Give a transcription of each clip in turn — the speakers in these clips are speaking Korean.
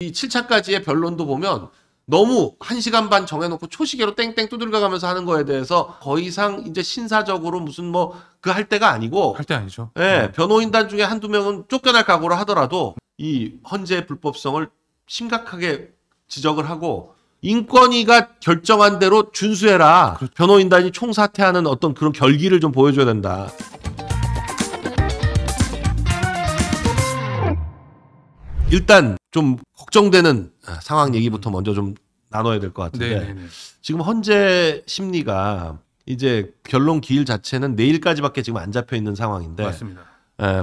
이 7차까지의 변론도 보면 너무 1시간 반 정해놓고 초시계로 땡땡 두들겨 가면서 하는 거에 대해서 더 이상 이제 신사적으로 무슨 뭐 그 할 때가 아니고 할 때 아니죠. 예, 변호인단 중에 한두 명은 쫓겨날 각오를 하더라도 이 헌재의 불법성을 심각하게 지적을 하고 인권위가 결정한 대로 준수해라. 그렇죠. 변호인단이 총사퇴하는 어떤 그런 결기를 좀 보여줘야 된다. 일단 좀 걱정되는 상황 얘기부터 먼저 좀 나눠야 될 것 같은데 네네네. 지금 헌재 심리가 이제 변론 기일 자체는 내일까지밖에 지금 안 잡혀 있는 상황인데 맞습니다.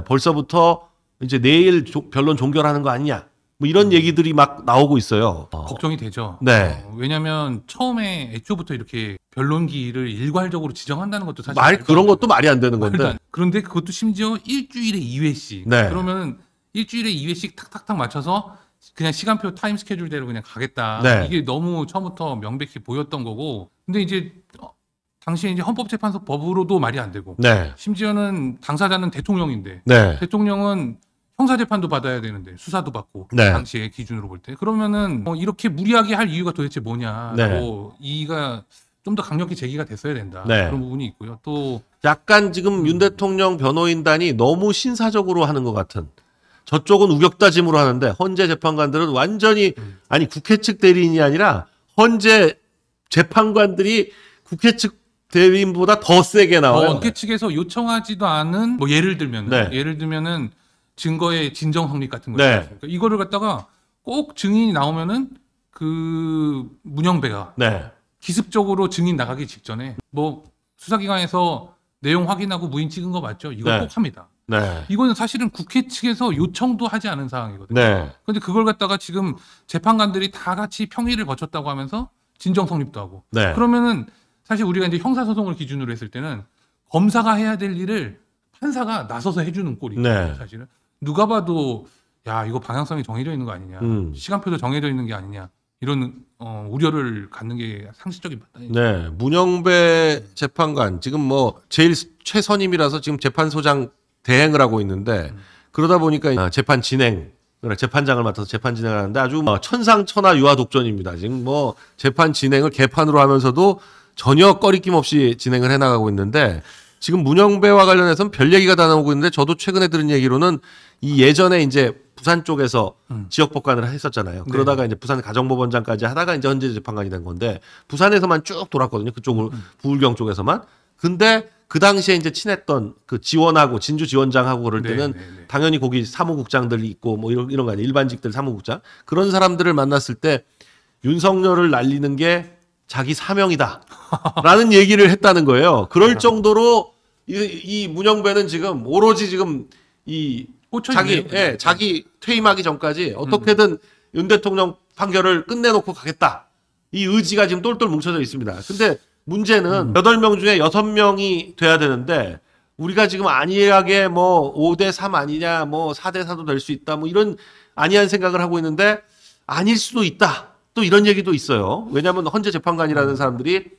벌써부터 이제 내일 변론 종결하는 거 아니냐 뭐 이런 얘기들이 막 나오고 있어요. 걱정이 되죠. 네. 왜냐하면 처음에 애초부터 이렇게 변론기일을 일괄적으로 지정한다는 것도 사실 그런 것도 말이 안 되는 건데. 그런데 그것도 심지어 일주일에 2회씩. 네. 그러면 일주일에 2회씩 탁탁탁 맞춰서 그냥 시간표 타임 스케줄대로 그냥 가겠다. 네. 이게 너무 처음부터 명백히 보였던 거고. 근데 이제 당시에 이제 헌법재판소 법으로도 말이 안 되고. 네. 심지어는 당사자는 대통령인데. 네. 대통령은 형사재판도 받아야 되는데 수사도 받고 네. 당시의 기준으로 볼 때 그러면은 이렇게 무리하게 할 이유가 도대체 뭐냐고 네. 이가 좀 더 강력히 제기가 됐어야 된다. 네. 그런 부분이 있고요. 또 약간 지금 윤 대통령 변호인단이 너무 신사적으로 하는 것 같은 저쪽은 우격다짐으로 하는데 헌재 재판관들은 완전히 아니 국회 측 대리인이 아니라 헌재 재판관들이 국회 측 대리인보다 더 세게 나와요. 국회 측에서 요청하지도 않은 뭐 예를 들면은 증거의 진정 성립 같은 거 네. 있습니까? 이거를 갖다가 꼭 증인이 나오면은 그 문영배가 네. 기습적으로 증인 나가기 직전에 뭐 수사기관에서 내용 확인하고 무인 찍은 거 맞죠? 이거 네. 꼭 합니다. 네. 이거는 사실은 국회 측에서 요청도 하지 않은 사항이거든요. 네. 그런데 그걸 갖다가 지금 재판관들이 다 같이 평의를 거쳤다고 하면서 진정 성립도 하고. 네. 그러면은 사실 우리가 이제 형사소송을 기준으로 했을 때는 검사가 해야 될 일을 판사가 나서서 해주는 꼴이거든요. 네. 사실은 누가 봐도 야 이거 방향성이 정해져 있는 거 아니냐, 시간표도 정해져 있는 게 아니냐 이런 우려를 갖는 게 상식적인 판단이죠. 네. 문영배 재판관 지금 뭐 제일 최선임이라서 지금 재판소장 대행을 하고 있는데 그러다 보니까 재판 진행 재판장을 맡아서 재판 진행을 하는데 아주 천상천하 유아독존입니다. 지금 뭐 재판 진행을 개판으로 하면서도 전혀 꺼리낌 없이 진행을 해나가고 있는데 지금 문영배와 관련해서는 별 얘기가 다 나오고 있는데 저도 최근에 들은 얘기로는 이 예전에 이제 부산 쪽에서 지역법관을 했었잖아요. 그러다가 이제 부산 가정법원장까지 하다가 이제 헌재 재판관이 된 건데 부산에서만 쭉 돌았거든요. 그쪽으로 부울경 쪽에서만. 근데 그 당시에 이제 친했던 그 지원하고 진주 지원장하고 그럴 때는 당연히 거기 사무국장들이 있고 뭐 이런 거 아니에요. 일반직들 사무국장 그런 사람들을 만났을 때 윤석열을 날리는 게 자기 사명이다라는 얘기를 했다는 거예요. 그럴 정도로 이 문영배는 지금 오로지 지금 이 자기 퇴임하기 전까지 어떻게든 윤 대통령 판결을 끝내놓고 가겠다. 이 의지가 지금 똘똘 뭉쳐져 있습니다. 근데 문제는 8명 중에 6명이 돼야 되는데 우리가 지금 안일하게 뭐 5대3 아니냐 뭐 4대4도 될 수 있다 뭐 이런 안이한 생각을 하고 있는데 아닐 수도 있다. 또 이런 얘기도 있어요. 왜냐하면 헌재 재판관이라는 사람들이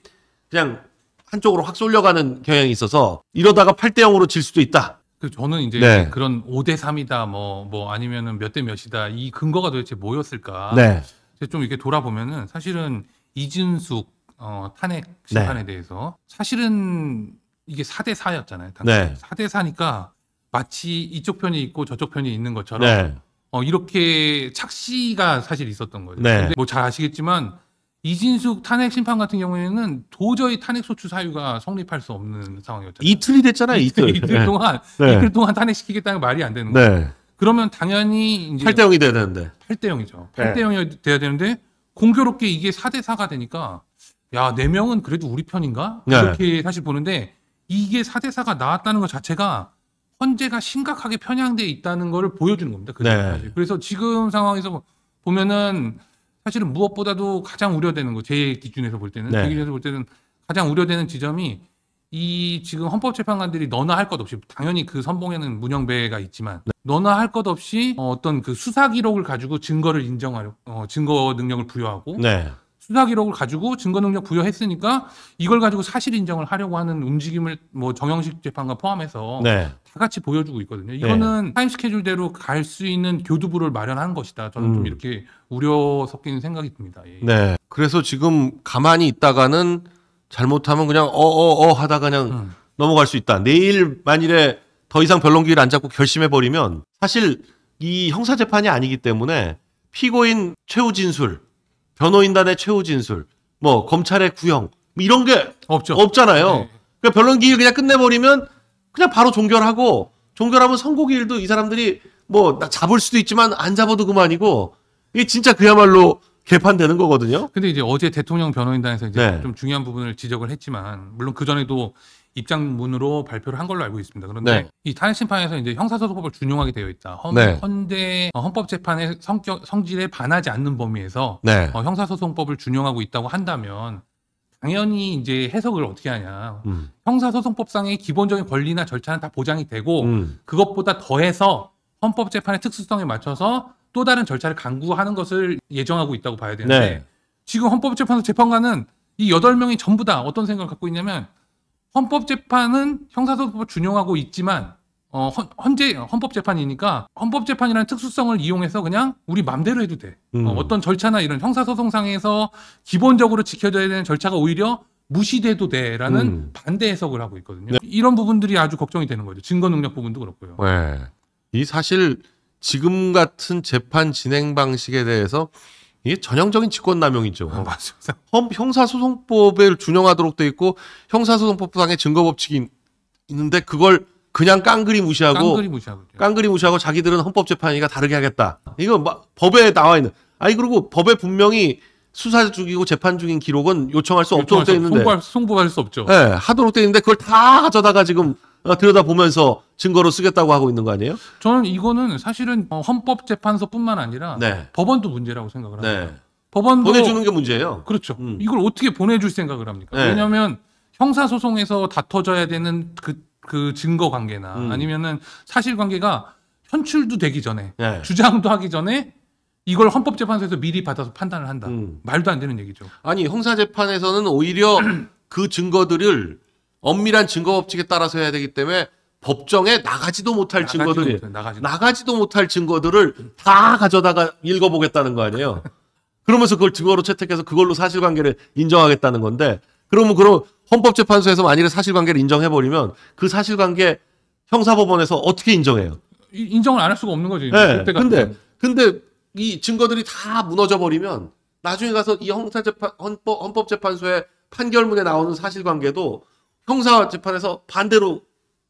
그냥 한쪽으로 확 쏠려가는 경향이 있어서 이러다가 8대0으로 질 수도 있다. 저는 이제 그런 5대3이다 뭐 아니면은 몇 대 몇이다 이 근거가 도대체 뭐였을까? 좀 이렇게 돌아보면은 사실은 이준숙 탄핵 심판에 대해서 사실은 이게 4대4였잖아요. 4대4니까 마치 이쪽 편이 있고 저쪽 편이 있는 것처럼 이렇게 착시가 사실 있었던 거예요. 근데 뭐 잘 아시겠지만 이진숙 탄핵 심판 같은 경우에는 도저히 탄핵 소추 사유가 성립할 수 없는 상황이었잖아요. 이틀이 됐잖아요. 이틀 동안 탄핵시키겠다는 말이 안 되는 거예요. 그러면 당연히 이제 8대0이 돼야 되는데 8대0이죠. 8대0이 돼야 되는데 공교롭게 이게 4대4가 되니까 야 4명은 그래도 우리 편인가? 이렇게 사실 보는데 이게 4대4가 나왔다는 것 자체가 헌재가 심각하게 편향돼 있다는 걸 보여주는 겁니다. 그래서 지금 상황에서 보면은 사실은 무엇보다도 가장 우려되는 거, 제 기준에서 볼 때는, 제 기준에서 볼 때는 가장 우려되는 지점이 이 지금 헌법재판관들이 너나 할 것 없이 당연히 그 선봉에는 문영배가 있지만 너나 할 것 없이 어떤 그 수사 기록을 가지고 증거를 인정하려 증거 능력을 부여하고 수사 기록을 가지고 증거 능력 부여했으니까 이걸 가지고 사실 인정을 하려고 하는 움직임을 뭐 정영식 재판관 포함해서 네. 다 같이 보여주고 있거든요. 이거는 타임 스케줄대로 갈 수 있는 교두부를 마련한 것이다. 저는 좀 이렇게 우려 섞인 생각이 듭니다. 예. 네. 그래서 지금 가만히 있다가는 잘못하면 그냥 하다가 그냥 넘어갈 수 있다. 내일 만일에 더 이상 변론기를 안 잡고 결심해 버리면 사실 이 형사 재판이 아니기 때문에 피고인 최후 진술, 변호인단의 최후 진술, 뭐 검찰의 구형 뭐 이런 게 없잖아요. 네. 그러니까 변론기일 그냥 끝내버리면 그냥 바로 종결하고 종결하면 선고기일도 이 사람들이 뭐 잡을 수도 있지만 안 잡아도 그만이고 이게 진짜 그야말로 개판되는 거거든요. 근데 이제 어제 대통령 변호인단에서 이제 네. 좀 중요한 부분을 지적을 했지만 물론 그 전에도 입장문으로 발표를 한 걸로 알고 있습니다. 그런데 네. 이 탄핵 심판에서 이제 형사소송법을 준용하게 되어 있다. 네. 헌재 헌법재판의 성질에 반하지 않는 범위에서 네. 형사소송법을 준용하고 있다고 한다면 당연히 이제 해석을 어떻게 하냐. 형사소송법상의 기본적인 권리나 절차는 다 보장이 되고 그것보다 더해서 헌법재판의 특수성에 맞춰서 또 다른 절차를 강구하는 것을 예정하고 있다고 봐야 되는데 네. 지금 헌법재판소 재판관은 이 8명이 전부 다 어떤 생각을 갖고 있냐면 헌법재판은 형사소송법을 준용하고 있지만 헌법재판이니까 헌법재판이라는 특수성을 이용해서 그냥 우리 맘대로 해도 돼. 어떤 절차나 이런 형사소송상에서 기본적으로 지켜져야 되는 절차가 오히려 무시돼도 돼라는 반대 해석을 하고 있거든요. 네. 이런 부분들이 아주 걱정이 되는 거죠. 증거 능력 부분도 그렇고요. 네. 이 사실 지금 같은 재판 진행 방식에 대해서 이게 전형적인 직권남용이죠. 맞습니다. 형사소송법을 준용하도록 돼 있고 형사소송법상의 증거법칙이 있는데 그걸 그냥 깡그리 무시하고 자기들은 헌법재판이니까 다르게 하겠다. 이거 법에 나와 있는. 아니 그리고 법에 분명히 수사 중이고 재판 중인 기록은 요청할 수 없도록 돼 있는데 송부할 수 없죠. 네, 하도록 돼 있는데 그걸 다 가져다가 지금 들여다보면서 증거로 쓰겠다고 하고 있는 거 아니에요? 저는 이거는 사실은 헌법재판소뿐만 아니라 네. 법원도 문제라고 생각을 합니다. 네. 법원도 보내주는 게 문제예요. 그렇죠. 이걸 어떻게 보내줄 생각을 합니까? 네. 왜냐하면 형사소송에서 다퉈져야 되는 그 증거 관계나 아니면은 사실관계가 현출도 되기 전에 네. 주장도 하기 전에 이걸 헌법재판소에서 미리 받아서 판단을 한다. 말도 안 되는 얘기죠. 아니 형사재판에서는 오히려 그 증거들을 엄밀한 증거법칙에 따라서 해야 되기 때문에 법정에 나가지도 못할 증거들이 나가지도 못할 증거들을 다 가져다가 읽어보겠다는 거 아니에요. 그러면서 그걸 증거로 채택해서 그걸로 사실관계를 인정하겠다는 건데 그럼 헌법재판소에서 만일에 사실관계를 인정해버리면 그 사실관계 형사법원에서 어떻게 인정해요? 인정을 안 할 수가 없는 거죠. 네. 근데 이 증거들이 다 무너져 버리면 나중에 가서 이 헌법재판소의 판결문에 나오는 사실관계도 형사재판에서 반대로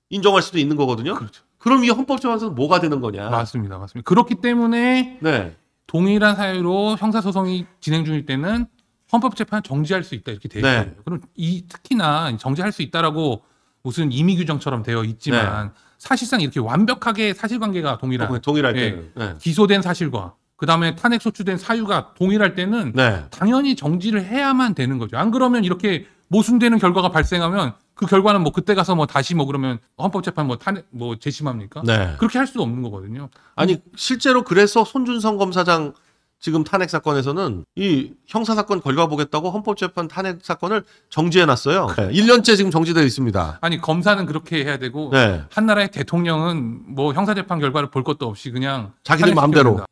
인정할 수도 있는 거거든요. 그렇죠. 그럼 이 헌법재판소는 뭐가 되는 거냐? 맞습니다. 그렇기 때문에 네. 동일한 사유로 형사소송이 진행 중일 때는 헌법재판을 정지할 수 있다 이렇게 되어 있어요. 네. 그럼 특히나 정지할 수 있다라고 무슨 임의 규정처럼 되어 있지만 사실상 이렇게 완벽하게 사실관계가 동일할 때는 기소된 사실과 그다음에 탄핵 소추된 사유가 동일할 때는 당연히 정지를 해야만 되는 거죠. 안 그러면 이렇게 모순되는 결과가 발생하면 그 결과는 뭐 그때 가서 뭐 다시 뭐 그러면 헌법재판 뭐 탄핵 뭐 재심합니까? 그렇게 할 수 없는 거거든요. 아니 실제로 그래서 손준성 검사장 지금 탄핵 사건에서는 이 형사사건 걸어보겠다고 헌법재판 탄핵 사건을 정지해놨어요. 1년째 지금 정지되어 있습니다. 아니 검사는 그렇게 해야 되고 한나라의 대통령은 뭐 형사재판 결과를 볼 것도 없이 그냥 자기들 마음대로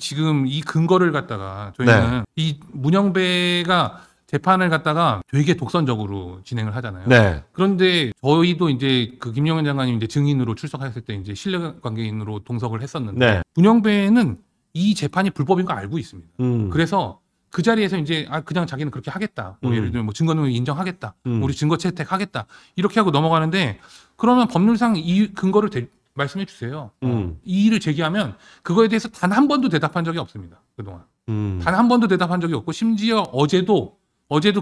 지금 이 근거를 갖다가 저희는 이 문영배가 재판을 갖다가 되게 독선적으로 진행을 하잖아요. 그런데 저희도 이제 그 김영현 장관님 이제 증인으로 출석했을 때 이제 신뢰관계인으로 동석을 했었는데 문영배는 이 재판이 불법인 거 알고 있습니다. 그래서 그 자리에서 이제 그냥 자기는 그렇게 하겠다. 뭐 예를 들면 뭐 증거능력 인정하겠다. 우리 증거 채택하겠다. 이렇게 하고 넘어가는데 그러면 법률상 이 근거를 말씀해 주세요. 이의를 제기하면 그거에 대해서 단 한 번도 대답한 적이 없습니다. 그동안. 단 한 번도 대답한 적이 없고 심지어 어제도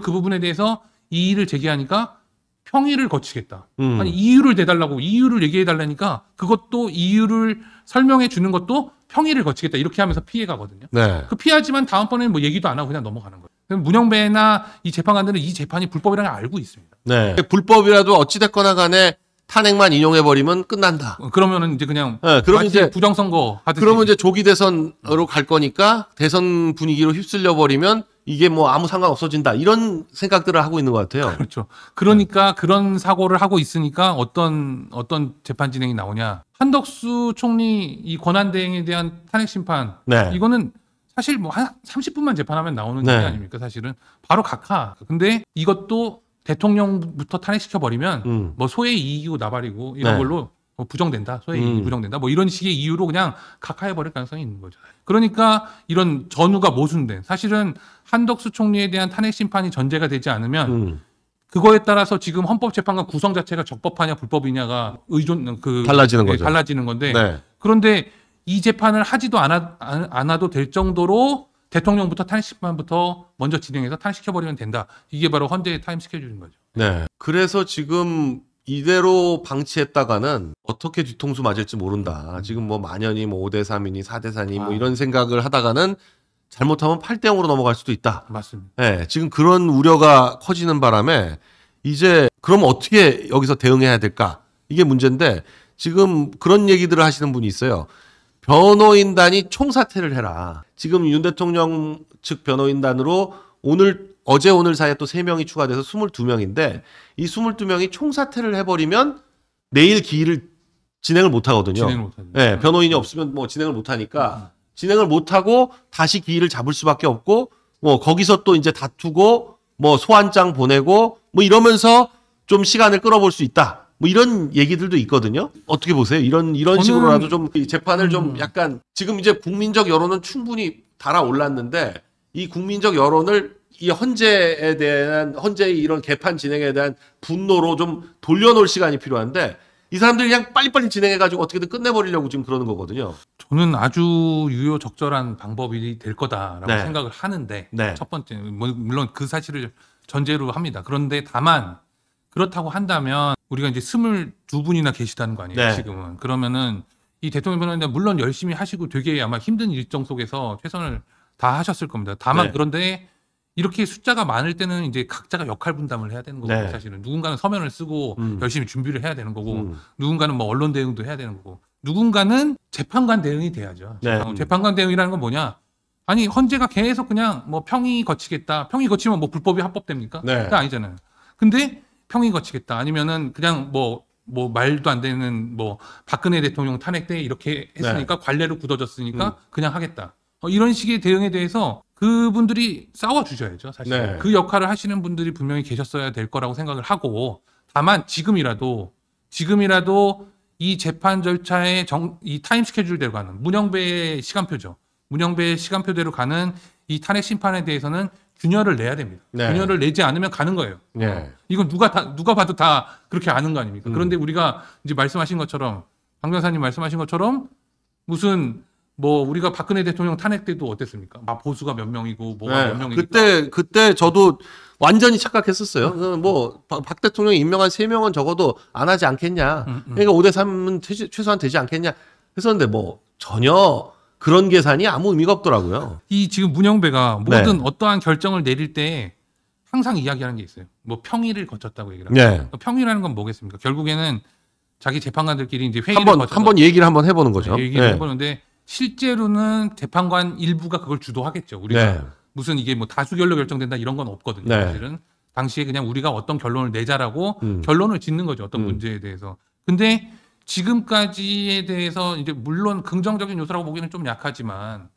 그 부분에 대해서 이의를 제기하니까 평의를 거치겠다. 아니 이유를 대달라고 이유를 얘기해 달라니까 그것도 이유를 설명해 주는 것도 평의를 거치겠다 이렇게 하면서 피해 가거든요. 그 피하지만 다음번에는 뭐 얘기도 안 하고 그냥 넘어가는 거예요. 그럼 문영배나 이 재판관들은 이 재판이 불법이라는 걸 알고 있습니다. 불법이라도 어찌됐거나 간에 탄핵만 인용해버리면 끝난다. 그러면은 이제 그냥 그러면 이제 부정선거 하듯이 그러면 이제 조기 대선으로 갈 거니까 대선 분위기로 휩쓸려 버리면 이게 뭐 아무 상관 없어진다 이런 생각들을 하고 있는 것 같아요. 그렇죠. 그러니까 그런 사고를 하고 있으니까 어떤 재판 진행이 나오냐. 한덕수 총리 이 권한대행에 대한 탄핵 심판 네. 이거는 사실 뭐 한 30분만 재판하면 나오는 네. 게 아닙니까 사실은. 바로 각하. 근데 이것도 대통령부터 탄핵시켜 버리면 뭐 소의 이익이고 나발이고 이런 네. 걸로 뭐 부정된다. 소의 이익이 부정된다. 뭐 이런 식의 이유로 그냥 각하해 버릴 가능성이 있는 거죠. 그러니까 이런 전후가 모순된 사실은 한덕수 총리에 대한 탄핵 심판이 전제가 되지 않으면 그거에 따라서 지금 헌법재판관 구성 자체가 적법하냐 불법이냐가 달라지는 거죠. 달라지는 건데 네. 그런데 이 재판을 하지도 않아도 될 정도로 대통령부터 탄핵 심판부터 먼저 진행해서 탄핵시켜버리면 된다. 이게 바로 헌재의 타임 스케줄인 거죠. 네. 그래서 지금 이대로 방치했다가는 어떻게 뒤통수 맞을지 모른다. 지금 뭐 만연히 뭐 5대3이니 4대4니 뭐 이런 생각을 하다가는 잘못하면 8대0으로 넘어갈 수도 있다. 맞습니다. 네. 지금 그런 우려가 커지는 바람에 이제 그럼 어떻게 여기서 대응해야 될까? 이게 문제인데 지금 그런 얘기들을 하시는 분이 있어요. 변호인단이 총사퇴를 해라. 지금 윤 대통령 측 변호인단으로 어제 오늘 사이에 또 3명이 추가돼서 22명인데 이 22명이 총사퇴를 해버리면 내일 기일을 진행을 못 하거든요. 진행을 못 하죠. 네, 변호인이 없으면 뭐 진행을 못 하니까 진행을 못 하고 다시 기일을 잡을 수밖에 없고 뭐 거기서 또 이제 다투고 뭐 소환장 보내고 뭐 이러면서 좀 시간을 끌어볼 수 있다. 뭐 이런 얘기들도 있거든요. 어떻게 보세요? 이런 식으로라도 좀 이 재판을 좀 약간 지금 이제 국민적 여론은 충분히 달아올랐는데 이 국민적 여론을 이 헌재의 이런 개판 진행에 대한 분노로 좀 돌려놓을 시간이 필요한데 이 사람들이 그냥 빨리빨리 진행해가지고 어떻게든 끝내버리려고 지금 그러는 거거든요. 저는 아주 유효적절한 방법이 될 거다라고 네. 생각을 하는데 네. 첫 번째 물론 그 사실을 전제로 합니다. 그런데 다만 그렇다고 한다면 우리가 이제 22분이나 계시다는 거 아니에요. 네. 지금은. 그러면은 이 대통령 변호인단 물론 열심히 하시고 되게 아마 힘든 일정 속에서 최선을 다 하셨을 겁니다. 다만 네. 그런데 이렇게 숫자가 많을 때는 이제 각자가 역할 분담을 해야 되는 거고 네. 사실은 누군가는 서면을 쓰고 열심히 준비를 해야 되는 거고 누군가는 뭐 언론 대응도 해야 되는 거고 누군가는 재판관 대응이 돼야죠. 네. 재판관 대응이라는 건 뭐냐? 아니 헌재가 계속 그냥 뭐 평의 거치겠다. 평의 거치면 뭐 불법이 합법됩니까? 네. 그게 아니잖아요. 근데 평의 거치겠다. 아니면은 그냥 뭐 말도 안 되는 뭐 박근혜 대통령 탄핵 때 이렇게 했으니까 관례로 굳어졌으니까 그냥 하겠다. 이런 식의 대응에 대해서 그분들이 싸워주셔야죠. 사실 네. 그 역할을 하시는 분들이 분명히 계셨어야 될 거라고 생각을 하고 다만 지금이라도 이 재판 절차의 이 타임 스케줄대로 가는 문영배의 시간표죠. 문영배의 시간표대로 가는 이 탄핵 심판에 대해서는 균열을 내야 됩니다. 네. 균열을 내지 않으면 가는 거예요. 네. 이건 누가 봐도 다 그렇게 아는 거 아닙니까? 그런데 우리가 이제 말씀하신 것처럼 강 변호사님 말씀하신 것처럼 무슨 뭐 우리가 박근혜 대통령 탄핵 때도 어땠습니까? 보수가 몇 명이고 뭐가 몇 명이니까. 그때 저도 완전히 착각했었어요. 뭐 박 대통령이 임명한 3명은 적어도 안 하지 않겠냐. 그러니까 5대3은 최소한 되지 않겠냐 했었는데 뭐 전혀 그런 계산이 아무 의미가 없더라고요. 이 지금 문영배가 모든 네. 어떠한 결정을 내릴 때 항상 이야기하는 게 있어요. 뭐 평의를 거쳤다고 얘기를 합니다. 네. 평의라는 건 뭐겠습니까? 결국에는 자기 재판관들끼리 이제 회의를 거쳐서 한번 얘기를 한번 해보는 거죠. 얘기를 네. 해보는데 실제로는 재판관 일부가 그걸 주도하겠죠. 우리가 네. 무슨 이게 뭐 다수결로 결정된다 이런 건 없거든요. 네. 사실은 당시에 그냥 우리가 어떤 결론을 내자라고 결론을 짓는 거죠. 어떤 문제에 대해서. 근데 지금까지에 대해서 이제 물론 긍정적인 요소라고 보기는 좀 약하지만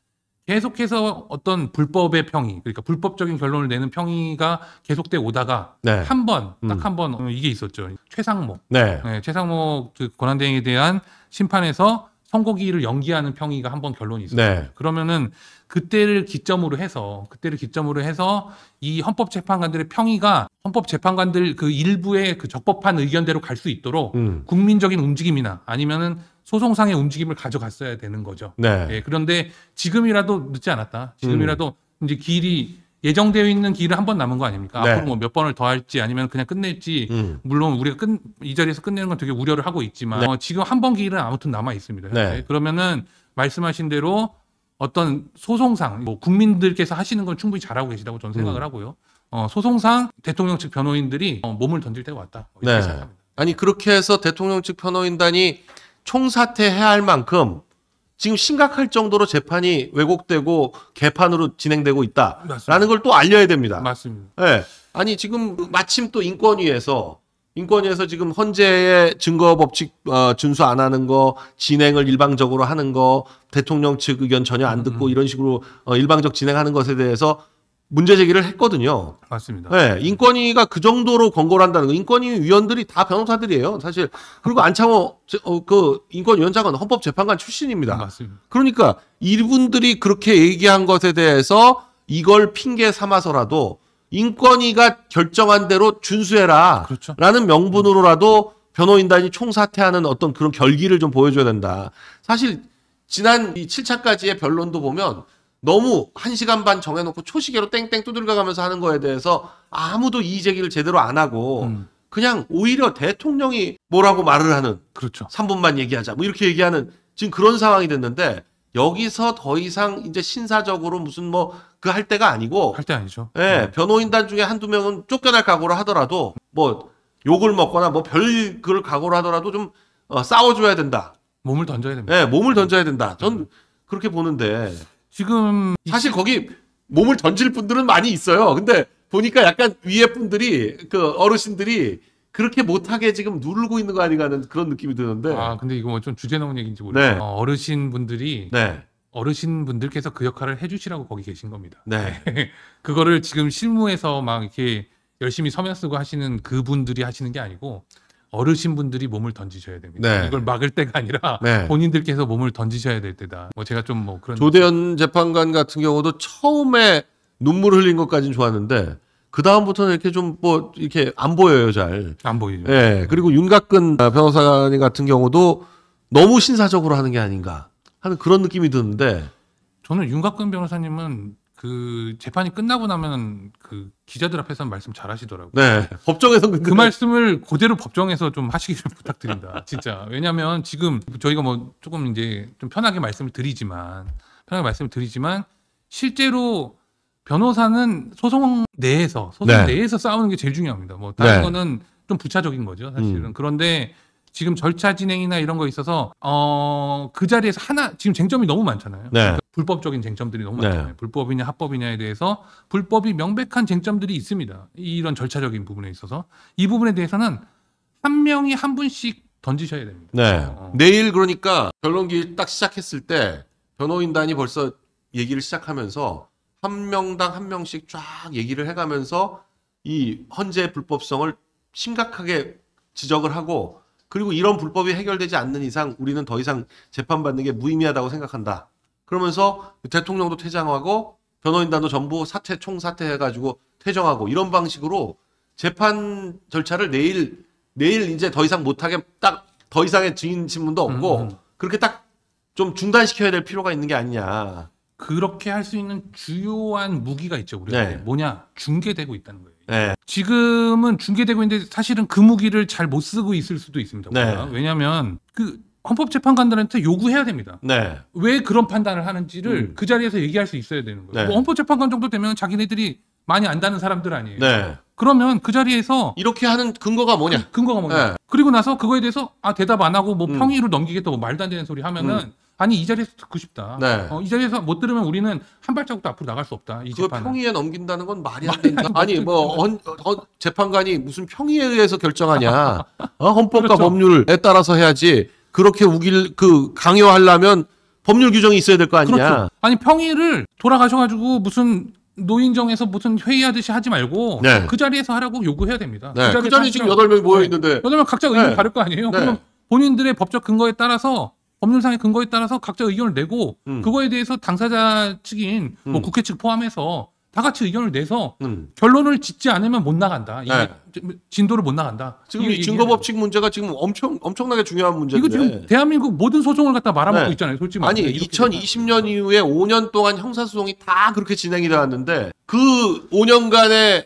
계속해서 어떤 불법의 평의, 그러니까 불법적인 결론을 내는 평의가 계속돼 오다가 네. 딱 한 번 이게 있었죠. 최상목. 네. 네, 최상목 그 권한대행에 대한 심판에서 선고기일을 연기하는 평의가 한 번 결론이 있었어요. 네. 그러면은 그때를 기점으로 해서 이 헌법재판관들의 평의가 헌법재판관들 그 일부의 그 적법한 의견대로 갈 수 있도록 국민적인 움직임이나 아니면은 소송상의 움직임을 가져갔어야 되는 거죠. 네. 예, 그런데 지금이라도 늦지 않았다. 지금이라도 이제 기일이 예정되어 있는 기일은 한 번 남은 거 아닙니까? 네. 앞으로 뭐 몇 번을 더 할지 아니면 그냥 끝낼지 물론 우리가 이 자리에서 끝내는 건 되게 우려를 하고 있지만 네. 지금 한 번 기일은 아무튼 남아 있습니다. 네. 그러면은 말씀하신 대로 어떤 소송상 뭐 국민들께서 하시는 건 충분히 잘하고 계시다고 저는 생각을 하고요. 소송상 대통령 측 변호인들이 몸을 던질 때가 왔다. 이렇게 네. 생각합니다. 아니 그렇게 해서 대통령 측 변호인단이 총사퇴해야 할 만큼 지금 심각할 정도로 재판이 왜곡되고 개판으로 진행되고 있다라는 맞습니다. 걸 또 알려야 됩니다. 맞습니다. 예. 아니 지금 마침 또 인권위에서 지금 헌재의 증거 법칙 준수 안 하는 거, 진행을 일방적으로 하는 거, 대통령 측 의견 전혀 안 듣고 이런 식으로 일방적 진행하는 것에 대해서 문제 제기를 했거든요. 맞습니다. 네, 인권위가 그 정도로 권고를 한다는 거. 인권위 위원들이 다 변호사들이에요, 사실. 그리고 안창호 그 인권위원장은 헌법재판관 출신입니다. 맞습니다. 그러니까 이분들이 그렇게 얘기한 것에 대해서 이걸 핑계 삼아서라도 인권위가 결정한 대로 준수해라. 그렇죠. 라는 명분으로라도 변호인단이 총사퇴하는 어떤 그런 결기를 좀 보여줘야 된다. 사실 지난 이 7차까지의 변론도 보면 너무 1시간 반 정해놓고 초시계로 땡땡 두들겨가면서 하는 거에 대해서 아무도 이의 제기를 제대로 안 하고 그냥 오히려 대통령이 뭐라고 말을 하는 그렇죠. 3분만 얘기하자 뭐 이렇게 얘기하는 지금 그런 상황이 됐는데 여기서 더 이상 이제 신사적으로 무슨 뭐 그 할 때가 아니고 할 때 아니죠. 예, 변호인단 중에 한두 명은 쫓겨날 각오를 하더라도 뭐 욕을 먹거나 뭐 별 그걸 각오를 하더라도 좀 싸워줘야 된다. 몸을 던져야 됩니다. 예, 몸을 던져야 된다. 전 그렇게 보는데 지금 사실 거기 몸을 던질 분들은 많이 있어요. 근데 보니까 약간 위에 분들이 그 어르신들이 그렇게 못하게 지금 누르고 있는 거 아닌가 하는 그런 느낌이 드는데. 근데 이거 뭐 좀 주제 넘은 얘기인지 모르겠어요. 네. 어르신분들이 네. 어르신분들께서 그 역할을 해주시라고 거기 계신 겁니다. 네. 그거를 지금 실무에서 막 이렇게 열심히 서면 쓰고 하시는 그분들이 하시는 게 아니고 어르신분들이 몸을 던지셔야 됩니다. 네. 이걸 막을 때가 아니라 네. 본인들께서 몸을 던지셔야 될 때다. 뭐 제가 좀 뭐 그런 조대현 재판관 같은 경우도 처음에 눈물 흘린 것까지는 좋았는데 그 다음부터는 이렇게 좀 뭐 이렇게 안 보여요, 잘. 안 보이죠. 예. 그리고 윤곽근 변호사님 같은 경우도 너무 신사적으로 하는 게 아닌가 하는 그런 느낌이 드는데. 저는 윤곽근 변호사님은 그 재판이 끝나고 나면 그 기자들 앞에서 말씀 잘 하시더라고요. 네. 법정에서 근데 그 말씀을 그대로 법정에서 좀 하시기를 부탁드립니다. 진짜. 왜냐하면 지금 저희가 뭐 조금 이제 좀 편하게 말씀을 드리지만 실제로 변호사는 소송 내에서 네. 싸우는 게 제일 중요합니다. 뭐 다른 네. 거는 좀 부차적인 거죠, 사실은. 그런데 지금 절차 진행이나 이런 거 있어서 그 자리에서 지금 쟁점이 너무 많잖아요. 네. 그러니까 불법적인 쟁점들이 너무 많잖아요. 네. 불법이냐 합법이냐에 대해서 불법이 명백한 쟁점들이 있습니다. 이런 절차적인 부분에 있어서 이 부분에 대해서는 한 명이 한 분씩 던지셔야 됩니다. 네. 내일 그러니까 변론기 딱 시작했을 때 변호인단이 벌써 얘기를 시작하면서 한 명당 한 명씩 쫙 얘기를 해가면서 이 헌재의 불법성을 심각하게 지적을 하고 그리고 이런 불법이 해결되지 않는 이상 우리는 더 이상 재판받는 게 무의미하다고 생각한다. 그러면서 대통령도 퇴장하고 변호인단도 전부 총사퇴해가지고 퇴정하고 이런 방식으로 재판 절차를 내일 이제 더 이상 못하게 딱 더 이상의 증인 신문도 없고 그렇게 딱 좀 중단시켜야 될 필요가 있는 게 아니냐. 그렇게 할 수 있는 주요한 무기가 있죠. 우리가 네. 뭐냐? 중계되고 있다는 거예요. 네. 지금은 중계되고 있는데 사실은 그 무기를 잘 못 쓰고 있을 수도 있습니다. 네. 왜냐하면 그 헌법재판관들한테 요구해야 됩니다. 네. 왜 그런 판단을 하는지를 그 자리에서 얘기할 수 있어야 되는 거예요. 네. 뭐 헌법재판관 정도 되면 자기네들이 많이 안다는 사람들 아니에요. 네. 그러면 그 자리에서 이렇게 하는 근거가 뭐냐? 근거가 뭐냐? 네. 그리고 나서 그거에 대해서 대답 안 하고 뭐 평의로 넘기겠다 뭐 말도 안 되는 소리 하면은 아니 이 자리에서 듣고 싶다. 네. 이 자리에서 못 들으면 우리는 한 발자국도 앞으로 나갈 수 없다. 이 그 재판은. 평의에 넘긴다는 건 말이 안 된다. 아니 뭐 재판관이 무슨 평의에 의해서 결정하냐? 헌법과 그렇죠. 법률에 따라서 해야지. 그렇게 강요하려면 법률 규정이 있어야 될 거 아니냐? 그렇죠. 아니 평의를 돌아가셔가지고 무슨 노인정에서 무슨 회의하듯이 하지 말고 네. 그 자리에서 하라고 요구해야 됩니다. 네. 그 자리에 지금 8명이 모여 있는데. 8명 각자 의견이 네. 다를 거 아니에요. 네. 그럼 본인들의 법적 근거에 따라서 법률상의 근거에 따라서 각자 의견을 내고 그거에 대해서 당사자 측인 뭐 국회 측 포함해서 다 같이 의견을 내서 결론을 짓지 않으면 못 나간다. 이게 네. 진도를 못 나간다. 지금 이 증거법칙 문제가 지금 엄청나게 중요한 문제인데. 이거 지금 대한민국 모든 소송을 갖다 말아먹고 네. 있잖아요. 솔직히 아니 말하면. 이렇게 2020년 이후에 5년 동안 형사소송이 다 그렇게 진행이 되었는데 그 5년간의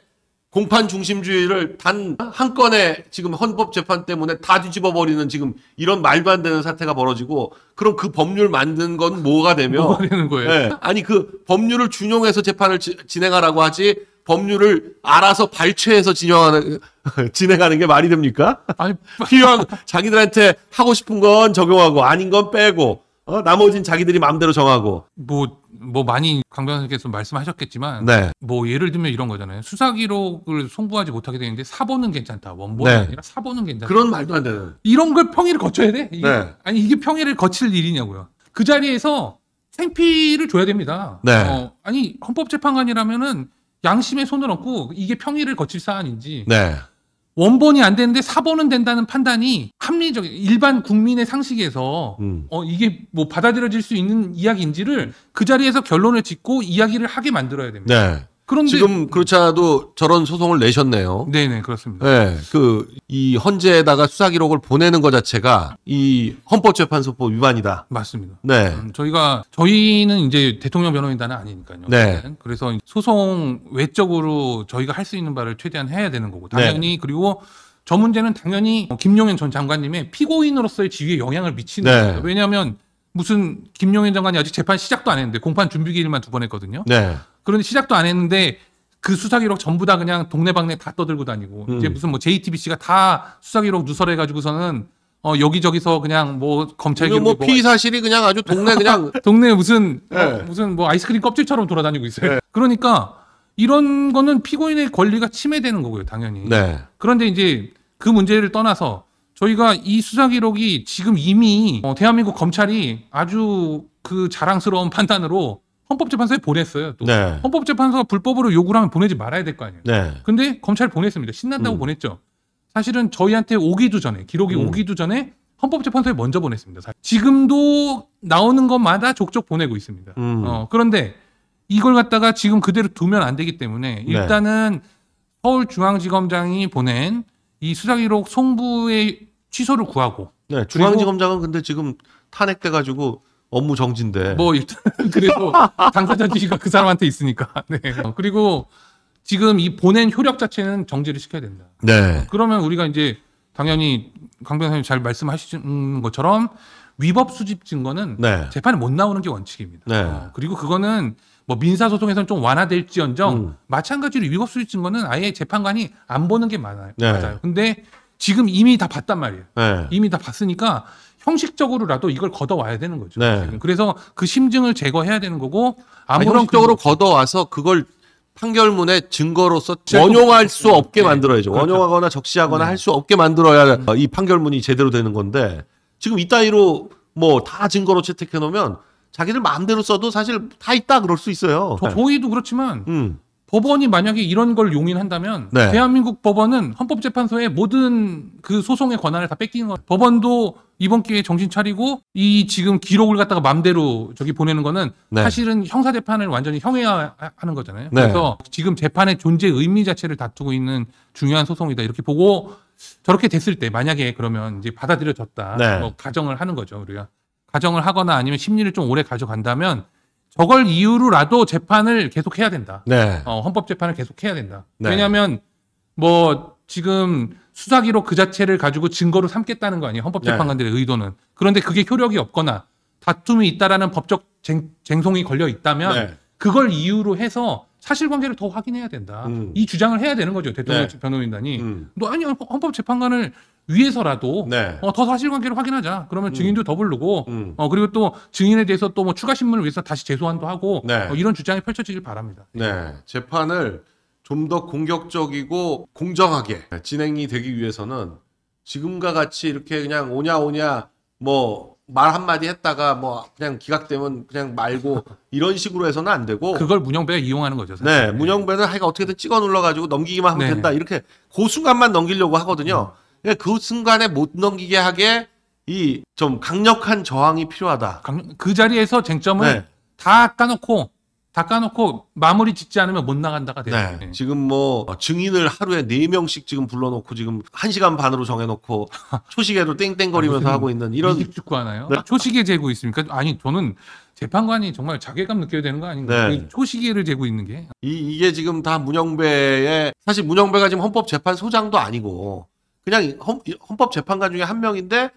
공판 중심주의를 단 한 건의 지금 헌법재판 때문에 다 뒤집어 버리는 지금 이런 말도 안 되는 사태가 벌어지고 그럼 그 법률 만든 건 뭐가 되며 뭐가 되는 거예요? 네. 아니 그 법률을 준용해서 재판을 진행하라고 하지 법률을 알아서 발췌해서 진행하는 게 말이 됩니까? 아니 필요한 자기들한테 하고 싶은 건 적용하고 아닌 건 빼고 나머진 자기들이 마음대로 정하고. 뭐 많이 강 변호사께서 말씀하셨겠지만 네. 뭐 예를 들면 이런 거잖아요. 수사 기록을 송부하지 못하게 되는데 사본은 괜찮다. 원본이 네. 아니라 사본은 괜찮다. 그런 말도 안 되는. 이런 걸 평일을 거쳐야 돼? 네. 아니 이게 평일을 거칠 일이냐고요. 그 자리에서 생피를 줘야 됩니다. 네. 아니 헌법재판관이라면은 양심의 손을 얹고 이게 평일을 거칠 사안인지 네. 원본이 안 되는데 사본은 된다는 판단이 합리적인 일반 국민의 상식에서 이게 뭐 받아들여질 수 있는 이야기인지를 그 자리에서 결론을 짓고 이야기를 하게 만들어야 됩니다. 네. 그런데 지금 그렇지 않아도 저런 소송을 내셨네요. 네네 그렇습니다. 네. 이 헌재에다가 수사 기록을 보내는 것 자체가 이 헌법재판소법 위반이다. 맞습니다. 네. 저희는 이제 대통령 변호인단은 아니니까요. 네. 그래서 소송 외적으로 저희가 할 수 있는 바를 최대한 해야 되는 거고 당연히 그리고 저 문제는 당연히 김용현 전 장관님의 피고인으로서의 지위에 영향을 미치는 네. 거예요. 왜냐하면 무슨 김용현 장관이 아직 재판 시작도 안 했는데 공판 준비 기일만 2번 했거든요. 네. 그런데 시작도 안 했는데 그 수사 기록 전부 다 그냥 동네방네 다 떠들고 다니고 이제 무슨 뭐 JTBC가 다 수사 기록 누설해 가지고서는 여기저기서 그냥 뭐 검찰 이거 기록이 뭐 피의 사실이 그냥 아주 동네 그냥 동네 무슨 네. 무슨 뭐 아이스크림 껍질처럼 돌아다니고 있어요. 네. 그러니까 이런 거는 피고인의 권리가 침해되는 거고요, 당연히. 네. 그런데 이제 그 문제를 떠나서 저희가 이 수사 기록이 지금 이미 대한민국 검찰이 아주 그 자랑스러운 판단으로 헌법재판소에 보냈어요. 또 네. 헌법재판소가 불법으로 요구를 하면 보내지 말아야 될 거 아니에요. 네. 근데 검찰 보냈습니다. 신난다고 보냈죠. 사실은 저희한테 오기도 전에 기록이 오기도 전에 헌법재판소에 먼저 보냈습니다. 사실. 지금도 나오는 것마다 족족 보내고 있습니다. 그런데 이걸 갖다가 지금 그대로 두면 안 되기 때문에 일단은 서울중앙지검장이 보낸 이 수사기록 송부의 취소를 구하고 네. 중앙지검장은 근데 지금 탄핵돼가지고 업무 정지인데. 뭐 일단 그래도 당사자지가 그 사람한테 있으니까. 네. 그리고 지금 이 보낸 효력 자체는 정지를 시켜야 된다. 네. 그러면 우리가 이제 당연히 강 변호사님 잘 말씀하시는 것처럼 위법 수집 증거는 네. 재판에 못 나오는 게 원칙입니다. 네. 그리고 그거는 뭐 민사소송에서는 좀 완화될지언정 마찬가지로 위법 수집 증거는 아예 재판관이 안 보는 게 많아요. 네. 맞아요. 근데 지금 이미 다 봤단 말이에요. 네. 이미 다 봤으니까 형식적으로라도 이걸 걷어와야 되는 거죠. 네. 지금. 그래서 그 심증을 제거해야 되는 거고 아무런 형식적으로 걷어와서 그걸 판결문의 증거로서 제거- 원용할 수 없게 네. 만들어야죠. 그렇죠. 원용하거나 적시하거나 네. 할 수 없게 만들어야 이 판결문이 제대로 되는 건데 지금 이따위로 뭐 다 증거로 채택해 놓으면 자기들 마음대로 써도 사실 다 있다 그럴 수 있어요. 저희도 그렇지만 법원이 만약에 이런 걸 용인한다면 네. 대한민국 법원은 헌법재판소의 모든 그 소송의 권한을 다 뺏기는 거예요. 법원도 이번 기회에 정신 차리고 이 지금 기록을 갖다가 맘대로 저기 보내는 거는 네. 사실은 형사재판을 완전히 형해하는 거잖아요. 네. 그래서 지금 재판의 존재 의미 자체를 다투고 있는 중요한 소송이다. 이렇게 보고 저렇게 됐을 때 만약에 그러면 이제 받아들여졌다. 네. 뭐 가정을 하는 거죠. 우리가 가정을 하거나 아니면 심리를 좀 오래 가져간다면 저걸 이유로라도 재판을 계속해야 된다. 네. 헌법재판을 계속해야 된다. 네. 왜냐하면 뭐 지금 수사 기록 그 자체를 가지고 증거로 삼겠다는 거 아니에요. 헌법재판관들의 의도는. 그런데 그게 효력이 없거나 다툼이 있다라는 법적 쟁송이 걸려 있다면 네. 그걸 이유로 해서 사실관계를 더 확인해야 된다. 이 주장을 해야 되는 거죠. 대통령 네. 변호인단이. 너 아니 헌법재판관을 위해서라도 네. 더 사실관계를 확인하자. 그러면 증인도 더 부르고 그리고 또 증인에 대해서 또 뭐 추가 신문을 위해서 다시 재소환도 하고 네. 이런 주장이 펼쳐지길 바랍니다. 네. 재판을 좀 더 공격적이고 공정하게 진행이 되기 위해서는 지금과 같이 이렇게 그냥 오냐 뭐 말 한마디 했다가 뭐 그냥 기각되면 그냥 말고 이런 식으로 해서는 안 되고 그걸 문영배가 이용하는 거죠. 사실. 네, 문영배는 하여간 어떻게든 찍어 눌러가지고 넘기기만 하면 네. 된다. 이렇게 그 순간만 넘기려고 하거든요. 그 순간에 못 넘기게 하게 이 좀 강력한 저항이 필요하다. 그 자리에서 쟁점을 네. 다 까놓고 마무리 짓지 않으면 못 나간다가 돼요. 네. 네. 지금 뭐 증인을 하루에 4명씩 지금 불러놓고 지금 1시간 반으로 정해놓고 초시계로 땡땡거리면서 하고 있는 이런 미식 축구 하나요? 네. 초시계 재고 있습니까? 아니 저는 재판관이 정말 자괴감 느껴야 되는 거 아닌가? 네. 그 초시계를 재고 있는 게 이게 지금 다 문영배의 사실 문영배가 지금 헌법재판소장도 아니고 그냥 헌법재판관 중에 한 명인데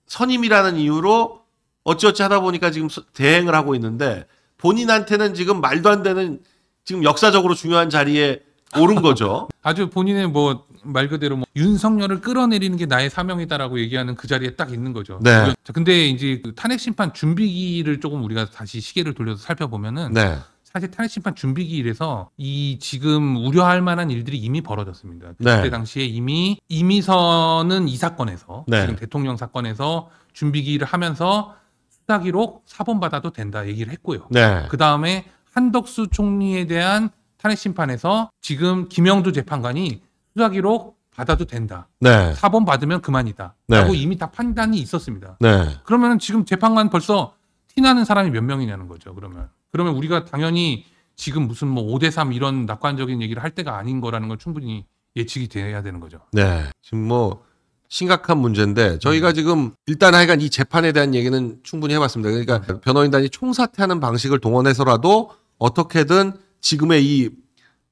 선임이라는 이유로 어찌어찌 하다 보니까 지금 대행을 하고 있는데 본인한테는 지금 말도 안 되는 지금 역사적으로 중요한 자리에 옳은 거죠. 아주 본인의 뭐 말 그대로 뭐 윤석열을 끌어내리는 게 나의 사명이다라고 얘기하는 그 자리에 딱 있는 거죠. 네. 자, 근데 이제 그 탄핵 심판 준비기를 조금 우리가 다시 시계를 돌려서 살펴보면은 네. 사실 탄핵 심판 준비기일에서 이 지금 우려할 만한 일들이 이미 벌어졌습니다. 그때 네. 당시에 이미 이미선은 이 사건에서 네. 지금 대통령 사건에서 준비기일을 하면서 수사 기록 사본받아도 된다 얘기를 했고요. 네. 그 다음에 한덕수 총리에 대한 탄핵 심판에서 지금 김영두 재판관이 수사 기록 받아도 된다. 네. 사본 받으면 그만이다. 네. 라고 이미 다 판단이 있었습니다. 네. 그러면 지금 재판관 벌써 티나는 사람이 몇 명이냐는 거죠. 그러면 우리가 당연히 지금 무슨 뭐 5대3 이런 낙관적인 얘기를 할 때가 아닌 거라는 건 충분히 예측이 돼야 되는 거죠. 네. 지금 뭐 심각한 문제인데 저희가 지금 일단 하여간 이 재판에 대한 얘기는 충분히 해봤습니다. 그러니까 변호인단이 총사퇴하는 방식을 동원해서라도 어떻게든 지금의 이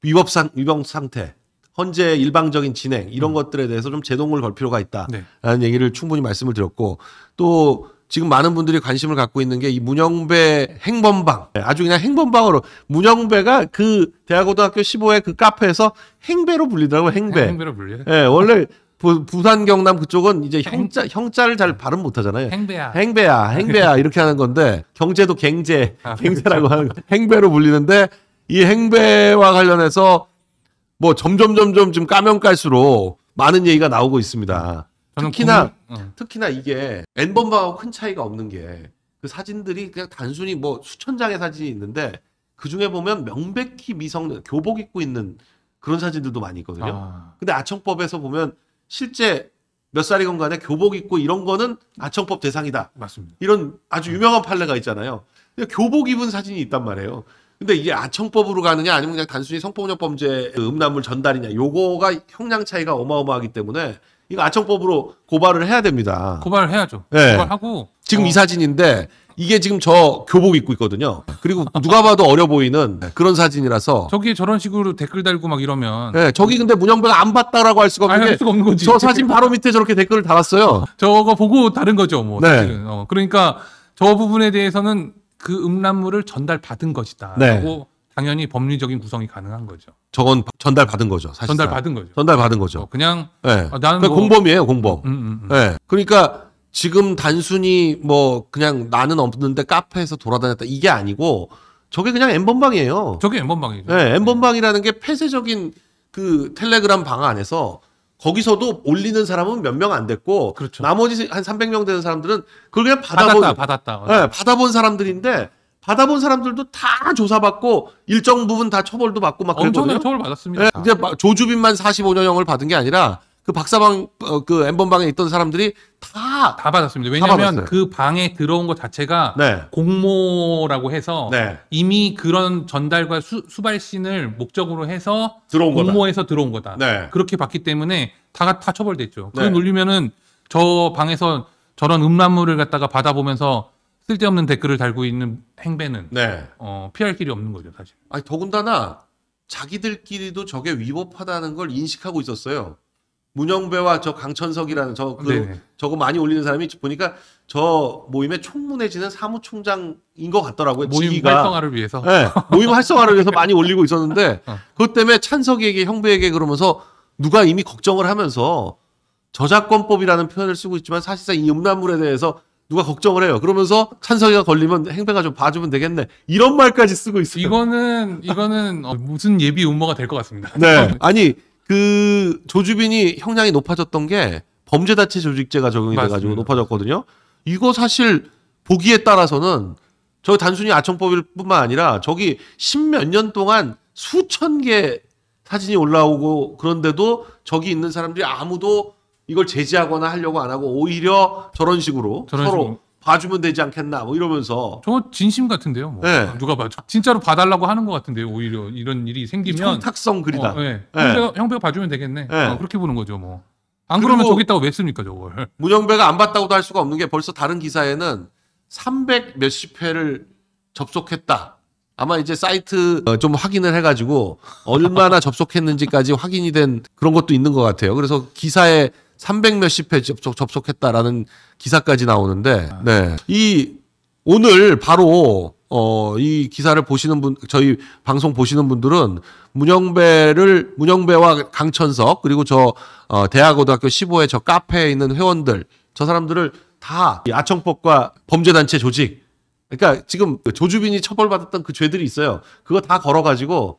위법 상태, 헌재 일방적인 진행 이런 것들에 대해서 좀 제동을 걸 필요가 있다라는 네. 얘기를 충분히 말씀을 드렸고 또 지금 많은 분들이 관심을 갖고 있는 게 이 문영배 행범방 아주 그냥 행범방으로 문영배가 그 대학고등학교 15회 그 카페에서 행배로 불리더라고요. 행배. 행배로 불려요. 예, 원래 부산 경남 그쪽은 이제 형자를 잘 발음 못 하잖아요. 행배야. 행배야 이렇게 하는 건데 경제도 갱제라고 그렇죠. 하는 거. 행배로 불리는데 이 행배와 관련해서 뭐 점점 지금 까면 깔수록 많은 얘기가 나오고 있습니다. 저는 특히나 이게 N번방하고 큰 차이가 없는 게 그 사진들이 그냥 단순히 뭐 수천 장의 사진이 있는데 그 중에 보면 명백히 미성년 교복 입고 있는 그런 사진들도 많이 있거든요. 근데 아청법에서 보면 실제 몇 살이건 간에 교복 입고 이런 거는 아청법 대상이다. 맞습니다. 이런 아주 유명한 판례가 있잖아요. 근데 교복 입은 사진이 있단 말이에요. 근데 이게 아청법으로 가느냐 아니면 그냥 단순히 성폭력 범죄 음란물 전달이냐 요거가 형량 차이가 어마어마하기 때문에 이거 아청법으로 고발을 해야 됩니다. 고발을 해야죠. 네. 고발하고 지금 이 사진인데 이게 지금 저 교복 입고 있거든요. 그리고 누가 봐도 어려 보이는 그런 사진이라서 저기에 저런 식으로 댓글 달고 막 이러면 네, 저기 근데 문영배가 안 봤다라고 할 수가 없는 할 게 수가 없는 거지. 저 사진 바로 밑에 저렇게 댓글을 달았어요. 저거 보고 다른 거죠, 뭐. 네. 사실은. 그러니까 저 부분에 대해서는 그 음란물을 전달받은 것이다. 네. 라고 당연히 법리적인 구성이 가능한 거죠. 저건 전달받은 거죠. 사실 전달받은 거죠. 전달받은 거죠. 그냥 네. 나는 그러니까 뭐- 공범이에요, 공범. 네. 그러니까 지금 단순히 뭐 그냥 나는 없는데 카페에서 돌아다녔다 이게 아니고 저게 그냥 N번방이에요. 저게 N번방이죠. 네, N번방이라는 게 폐쇄적인 그 텔레그램 방 안에서 거기서도 올리는 사람은 몇 명 안 됐고 그렇죠. 나머지 한 300명 되는 사람들은 그걸 그냥 받았다. 네, 받아본 사람들인데 받아본 사람들도 다 조사받고 일정 부분 다 처벌도 받고 막 그랬거든요. 엄청난 처벌 받았습니다. 네, 이제 조주빈만 45년형을 받은 게 아니라 그 박사방 그 N번방에 있던 사람들이 다 다 받았습니다. 왜냐하면 받았어요. 그 방에 들어온 것 자체가 네. 공모라고 해서 네. 이미 그런 전달과 수발신을 목적으로 해서 들어온 거다. 공모해서 들어온 거다. 네. 그렇게 봤기 때문에 다 처벌됐죠. 네. 그게 놀리면은 저 방에서 저런 음란물을 갖다가 받아보면서 쓸데없는 댓글을 달고 있는 행배는 네. 피할 길이 없는 거죠, 사실. 아니 더군다나 자기들끼리도 저게 위법하다는 걸 인식하고 있었어요. 문영배와 저 강천석이라는 네네. 저거 많이 올리는 사람이 보니까 저 모임의 총무내지는 사무총장인 것 같더라고요. 모임 직위가. 활성화를 위해서. 네, 모임 활성화를 위해서 많이 올리고 있었는데 어. 그것 때문에 찬석이에게 형배에게 그러면서 누가 이미 걱정을 하면서 저작권법이라는 표현을 쓰고 있지만 사실상 이 음란물에 대해서 누가 걱정을 해요. 그러면서 찬석이가 걸리면 행배가 좀 봐주면 되겠네. 이런 말까지 쓰고 있어요. 이거는 무슨 예비 음모가 될 것 같습니다. 네. 아니 그 조주빈이 형량이 높아졌던 게 범죄다체 조직죄가 적용이 돼가지고 맞습니다. 높아졌거든요. 이거 사실 보기에 따라서는 저 단순히 아청법일 뿐만 아니라 저기 십몇 년 동안 수천 개 사진이 올라오고 그런데도 저기 있는 사람들이 아무도 이걸 제지하거나 하려고 안 하고 오히려 저런 식으로 저런 서로 식으로. 봐주면 되지 않겠나 뭐 이러면서 저 진심 같은데요. 뭐. 네. 누가 봐줘. 진짜로 봐달라고 하는 것 같은데요. 오히려 이런 일이 생기면 청탁성 글이다. 네. 네. 형배가 봐주면 되겠네. 네. 그렇게 보는 거죠, 뭐. 안 그러면 그리고- 저기 있다고 왜 씁니까, 저걸? 문영배가 안 봤다고도 할 수가 없는 게 벌써 다른 기사에는 300 몇십 회를 접속했다. 아마 이제 사이트 좀 확인을 해가지고 얼마나 접속했는지까지 확인이 된 그런 것도 있는 것 같아요. 그래서 기사에 300 몇십 회 접속했다라는 기사까지 나오는데, 네. 오늘 바로 이 기사를 보시는 분, 저희 방송 보시는 분들은 문영배와 강천석, 그리고 대하고등학교 15회 저 카페에 있는 회원들, 저 사람들을 다 이 아청법과 범죄단체 조직, 그러니까 지금 조주빈이 처벌받았던 그 죄들이 있어요. 그거 다 걸어가지고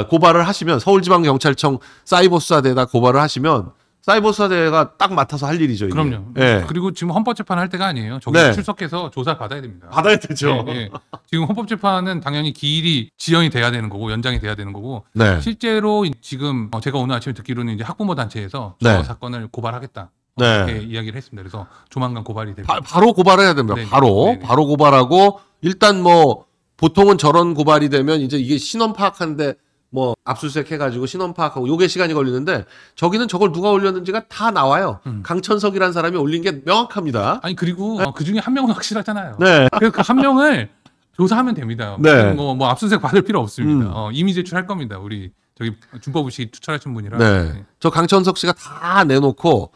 고발을 하시면, 서울지방경찰청 사이버수사대에다 고발을 하시면 사이버수사대가 딱 맡아서 할 일이죠. 이게. 그럼요. 예. 그리고 지금 헌법재판 할 때가 아니에요. 저기 네. 출석해서 조사 받아야 됩니다. 받아야 되죠. 예, 예. 지금 헌법재판은 당연히 기일이 지연이 돼야 되는 거고 연장이 돼야 되는 거고 네. 실제로 지금 제가 오늘 아침에 듣기로는 이제 학부모 단체에서 네. 저 사건을 고발하겠다. 네. 이렇게 이야기를 했습니다. 그래서 조만간 고발이 될 바로 고발해야 됩니다. 네네. 바로 네네. 바로 고발하고, 일단 뭐 보통은 저런 고발이 되면 이제 이게 신원 파악하는데 뭐 압수수색 해가지고 신원 파악하고 요게 시간이 걸리는데, 저기는 저걸 누가 올렸는지가 다 나와요. 강천석이라는 사람이 올린 게 명확합니다. 아니 그리고 그 중에 한 명은 확실하잖아요. 네. 그래서 그 한 명을 조사하면 됩니다. 네. 뭐 압수수색 받을 필요 없습니다. 이미 제출할 겁니다. 우리 저기 준법의식 투철하신 분이라. 네. 저 강천석 씨가 다 내놓고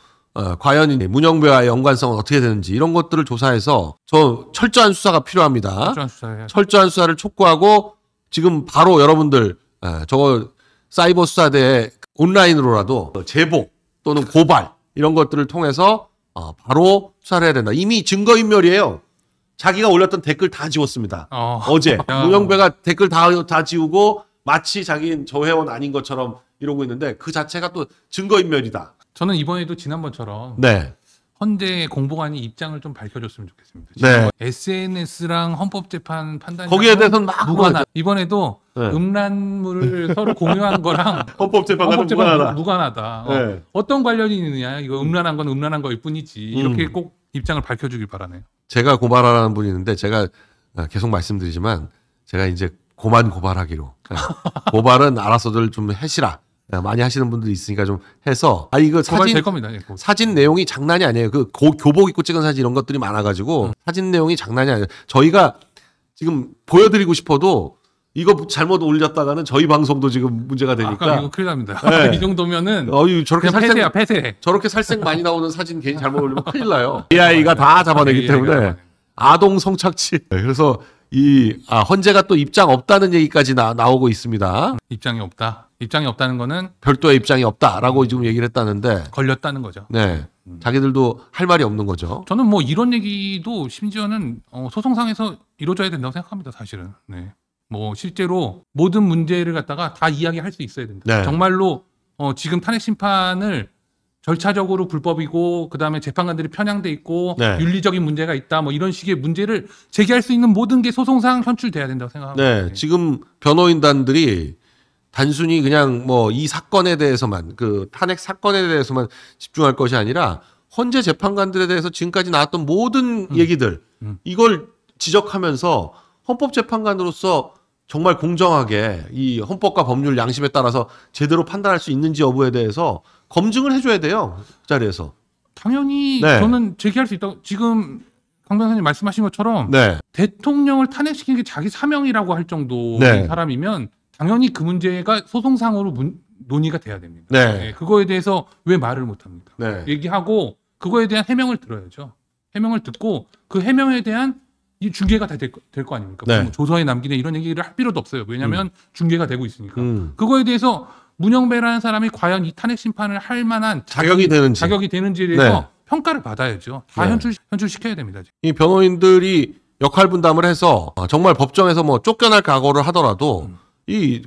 과연 이 문영배와의 연관성은 어떻게 되는지 이런 것들을 조사해서 저 철저한 수사가 필요합니다. 철저한 수사해야 철저한 수사를 촉구하고, 지금 바로 여러분들 저거 사이버 수사대에 온라인으로라도 제보 또는 고발 이런 것들을 통해서 바로 수사를 해야 된다. 이미 증거인멸이에요. 자기가 올렸던 댓글 다 지웠습니다. 어제 야. 문영배가 댓글 다 지우고 마치 자기는 저 회원 아닌 것처럼 이러고 있는데, 그 자체가 또 증거인멸이다. 저는 이번에도 지난번처럼 네. 헌재 공보관이 입장을 좀 밝혀줬으면 좋겠습니다. 네. SNS랑 헌법재판 판단이 거기에 대해서는 막 무관하다. 이번에도 네. 음란물을 서로 공유한 거랑 헌법재판관은 무관하다. 무관하다. 네. 어떤 관련이 있느냐. 이거 음란한 건 음란한 거일 뿐이지. 이렇게 꼭 입장을 밝혀주길 바라네요. 제가 고발하라는 분이 있는데, 제가 계속 말씀드리지만 제가 이제 고발하기로. 고발은 알아서들 좀 해시라. 많이 하시는 분들이 있으니까 좀 해서, 이거 고발될 겁니다. 예, 사진 내용이 장난이 아니에요. 그 교복 입고 찍은 사진 이런 것들이 많아가지고 사진 내용이 장난이 아니에요. 저희가 지금 보여드리고 싶어도 이거 잘못 올렸다가는 저희 방송도 지금 문제가 되니까. 이거 큰일 납니다. 네. 이 정도면은 저렇게 그냥 폐쇄야, 폐쇄. 저렇게 살색 많이 나오는 사진 괜히 잘못 올리면 큰일 나요. AI가 다 잡아내기 AI가 때문에. 잡아내요. 아동 성착취. 그래서 헌재가 또 입장 없다는 얘기까지 나오고 있습니다. 입장이 없다. 입장이 없다는 거는 별도의 입장이 없다라고 지금 얘기를 했다는데, 걸렸다는 거죠. 네. 자기들도 할 말이 없는 거죠. 저는 뭐 이런 얘기도 심지어는 소송상에서 이루어져야 된다고 생각합니다. 사실은. 네. 뭐 실제로 모든 문제를 갖다가 다 이야기할 수 있어야 된다. 네. 정말로 지금 탄핵 심판을 절차적으로 불법이고 그다음에 재판관들이 편향돼 있고 네. 윤리적인 문제가 있다. 뭐 이런 식의 문제를 제기할 수 있는 모든 게 소송상 현출돼야 된다고 생각합니다. 네. 지금 변호인단들이 단순히 그냥 뭐 이 사건에 대해서만, 그 탄핵 사건에 대해서만 집중할 것이 아니라 헌재 재판관들에 대해서 지금까지 나왔던 모든 얘기들, 이걸 지적하면서 헌법재판관으로서 정말 공정하게 이 헌법과 법률 양심에 따라서 제대로 판단할 수 있는지 여부에 대해서 검증을 해줘야 돼요. 그 자리에서. 당연히 네. 저는 제기할 수 있다고, 지금 강 변호사님 말씀하신 것처럼 네. 대통령을 탄핵시키는 게 자기 사명이라고 할 정도의 네. 사람이면 당연히 그 문제가 소송상으로 논의가 돼야 됩니다. 네. 그거에 대해서 왜 말을 못합니까? 네. 얘기하고 그거에 대한 해명을 들어야죠. 해명을 듣고 그 해명에 대한 이 중계가 다 될 거 아닙니까? 네. 뭐 조서에 남기는 이런 얘기를 할 필요도 없어요. 왜냐하면 중계가 되고 있으니까. 음. 그거에 대해서 문영배라는 사람이 과연 이 탄핵 심판을 할 만한 자격이 되는지에 대해서 네. 평가를 받아야죠. 다 네. 현출시켜야 됩니다. 이 변호인들이 역할 분담을 해서 정말 법정에서 뭐 쫓겨날 각오를 하더라도 이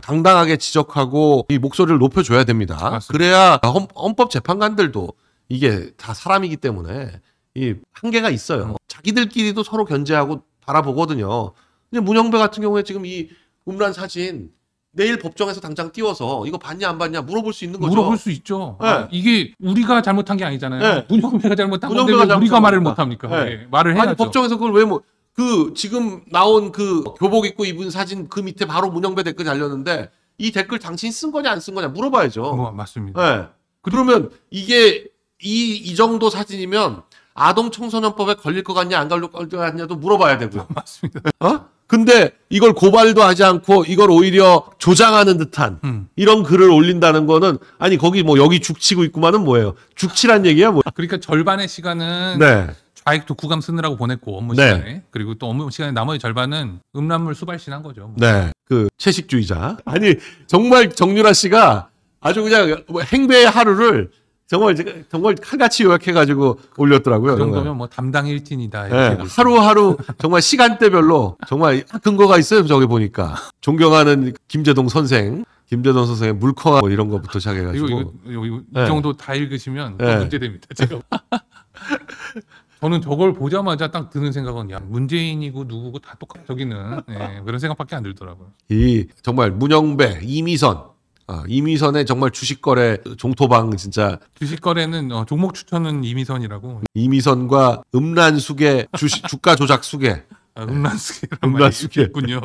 당당하게 지적하고 이 목소리를 높여줘야 됩니다. 맞습니다. 그래야 헌법 재판관들도 이게 다 사람이기 때문에 이 한계가 있어요. 자기들끼리도 서로 견제하고 바라보거든요. 근데 문영배 같은 경우에 지금 이 음란 사진 내일 법정에서 당장 띄워서 이거 봤냐 안 봤냐 물어볼 수 있는 거죠. 물어볼 수 있죠. 네. 이게 우리가 잘못한 게 아니잖아요. 네. 문영배가 잘못한 건데 문영배가 왜 우리가 잘못한 말을 겁니다. 못합니까? 네. 네. 말을 해야죠. 아니 법정에서 그걸 왜 지금 나온 그 교복 입고 입은 사진 그 밑에 바로 문영배 댓글 달렸는데 이 댓글 당신이 쓴 거냐 안 쓴 거냐 물어봐야죠. 맞습니다. 네. 그러면 이게 이 정도 사진이면 아동 청소년법에 걸릴 것 같냐 안 걸릴 것 같냐도 물어봐야 되고요. 맞습니다. 근데 이걸 고발도 하지 않고 이걸 오히려 조장하는 듯한 이런 글을 올린다는 거는, 아니 거기 뭐 여기 죽치고 있구만은 뭐예요? 죽치란 얘기야 뭐? 그러니까 절반의 시간은 네. 좌익도 구감 쓰느라고 보냈고 업무 네. 시간에 그리고 또 업무 시간에 나머지 절반은 음란물 수발신한 거죠. 뭐. 네. 그 채식주의자. 아니 정말 정유라 씨가 아주 그냥 행배의 하루를 정말 칼같이 요약해가지고 올렸더라고요. 그 정도면 정말. 뭐 담당 일진이다. 네, 이렇게 하루하루 정말 시간대별로 정말 근거가 있어요. 저기 보니까 존경하는 김재동 선생의 물컹한 뭐 이런 것부터 시작해가지고 이거 네. 이 정도 다 읽으시면 또 네. 문제됩니다. 제가. 저는 저걸 보자마자 딱 드는 생각은 야 문재인이고 누구고 다 똑같아. 저기는 그런 생각밖에 안 들더라고요. 이 정말 문영배, 이미선의 정말 주식거래 종토방 진짜 주식 거래는 종목 추천은 이미선이라고 이미선과 음란수계 주가 조작 수계. 음란수계란 음란수계. 말이 있군요.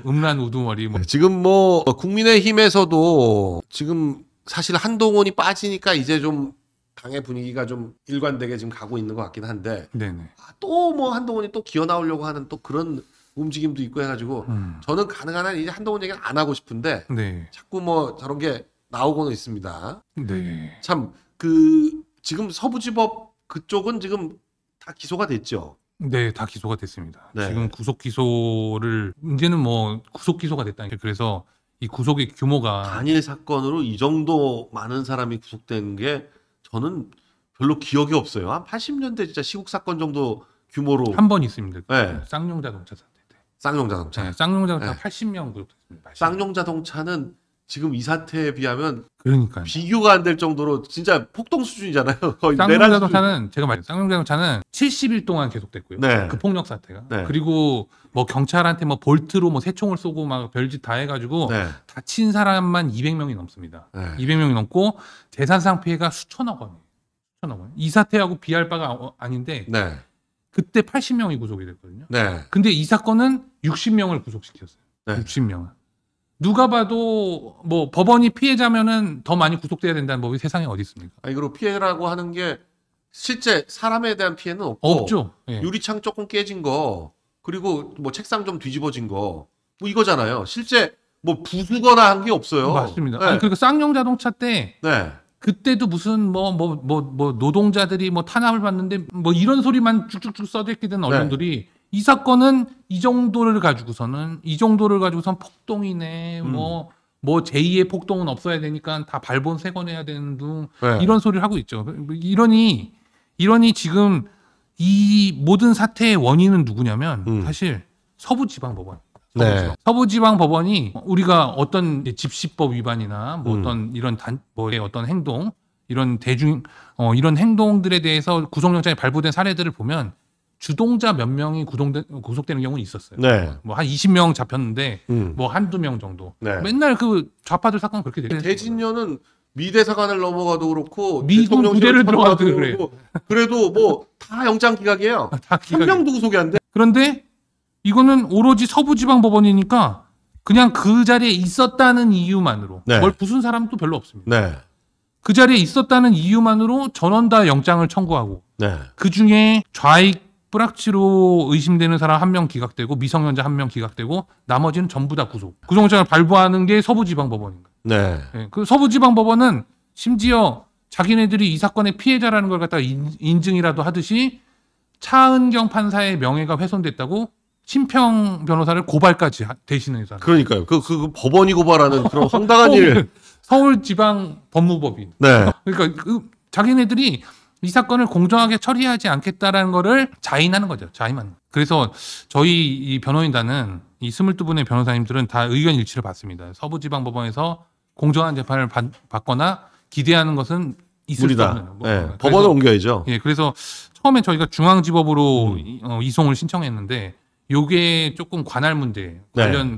음란 우두머리 뭐. 지금 뭐 국민의힘에서도 지금 사실 한동훈이 빠지니까 이제 좀 당의 분위기가 좀 일관되게 지금 가고 있는 것 같긴 한데 네네. 또 뭐 한동훈이 또 기어 나오려고 하는 또 그런 움직임도 있고 해가지고 저는 가능한 한 이제 한동훈 얘기는 안 하고 싶은데 네. 자꾸 뭐 저런 게 나오고는 있습니다. 네. 참 그 지금 서부지법 그쪽은 지금 다 기소가 됐죠. 네, 다 기소가 됐습니다. 네. 지금 구속 기소를 이제는 뭐 구속 기소가 됐다니까. 그래서 이 구속의 규모가 단일 사건으로 이 정도 많은 사람이 구속된 게 저는 별로 기억이 없어요. 한 80년대 진짜 시국 사건 정도 규모로 한 번 있습니다. 네. 쌍용 자동차 사태 때. 쌍용 자동차. 네, 쌍용 자동차 네. 80명 구속됐습니다. 80명. 쌍용 자동차는 지금 이 사태에 비하면 그러니까요. 비교가 안 될 정도로 진짜 폭동 수준이잖아요. 거의 쌍용 내란 자동차는 제가 말했죠. 쌍용 자동차는 70일 동안 계속됐고요. 네. 그 폭력 사태가. 네. 그리고 뭐 경찰한테 뭐 볼트로 뭐 새총을 쏘고 막 별짓 다 해가지고 수준. 네. 다친 사람만 200명이 넘습니다. 네. 200명이 넘고 재산상 피해가 수천억 원이에요. 수천억 원. 이 사태하고 비할 바가 아닌데 네. 그때 80명이 구속이 됐거든요. 네. 근데 이 사건은 60명을 구속시켰어요. 네. 60명을. 누가 봐도 뭐 법원이 피해자면은 더 많이 구속돼야 된다는 법이 세상에 어디 있습니까? 아니 그리고 피해라고 하는 게 실제 사람에 대한 피해는 없고 없죠. 예. 유리창 조금 깨진 거 그리고 뭐 책상 좀 뒤집어진 거 뭐 이거잖아요. 실제 뭐 부수거나 한 게 없어요. 맞습니다. 네. 아니 그리고 쌍용 자동차 때 네. 그때도 무슨 뭐 노동자들이 뭐 탄압을 받는데 뭐 이런 소리만 쭉쭉쭉 써댔기던 언론들이 이 사건은 이 정도를 가지고선 폭동이네 뭐 제2의 폭동은 없어야 되니까 다 발본 세건해야 되는 등 네. 이런 소리를 하고 있죠. 이러니 지금 이 모든 사태의 원인은 누구냐면 사실 서부지방법원. 네. 서부지방법원이 우리가 어떤 집시법 위반이나 뭐 어떤 이런 어떤 행동 이런 이런 행동들에 대해서 구속영장이 발부된 사례들을 보면 주동자 몇 명이 구속되는 경우는 있었어요. 네. 뭐 한 20명 잡혔는데 음. 뭐 한두 명 정도. 네. 맨날 그 좌파들 사건 그렇게 되죠. 대진녀는 미대사관을 넘어가도 그렇고 미군 부대를 들어가도 들어가도 그래요. 그렇고 그래도 뭐 다 영장 기각이에요. 다 한 기각이- 명도 구속이 안 돼. 그런데 이거는 오로지 서부지방법원이니까 그냥 그 자리에 있었다는 이유만으로 네. 뭘 부순 사람도 별로 없습니다. 네. 그 자리에 있었다는 이유만으로 전원 다 영장을 청구하고 네. 그 중에 좌익 뿌락치로 의심되는 사람 1명 기각되고 미성년자 1명 기각되고 나머지는 전부 다 구속영장을 발부하는 게 서부지방법원입니다. 네. 예, 그 서부지방법원은 심지어 자기네들이 이 사건의 피해자라는 걸 갖다가 인증이라도 하듯이 차은경 판사의 명예가 훼손됐다고 심평 변호사를 고발까지 대신해서 하는 그러니까요. 그 법원이 고발하는 그런 황당한 일. 서울지방 법무법인. 네. 그러니까 자기네들이 이 사건을 공정하게 처리하지 않겠다라는 거를 자인하는 거죠. 자인만. 그래서 저희 이 변호인단은 이 22분의 변호사님들은 다 의견 일치를 받습니다. 서부지방법원에서 공정한 재판을 받거나 기대하는 것은 있을 수 우리다. 없는. 네. 그래서- 법원을 옮겨야죠. 예, 그래서 처음에 저희가 중앙지법으로 이송을 신청했는데 요게 조금 관할 문제,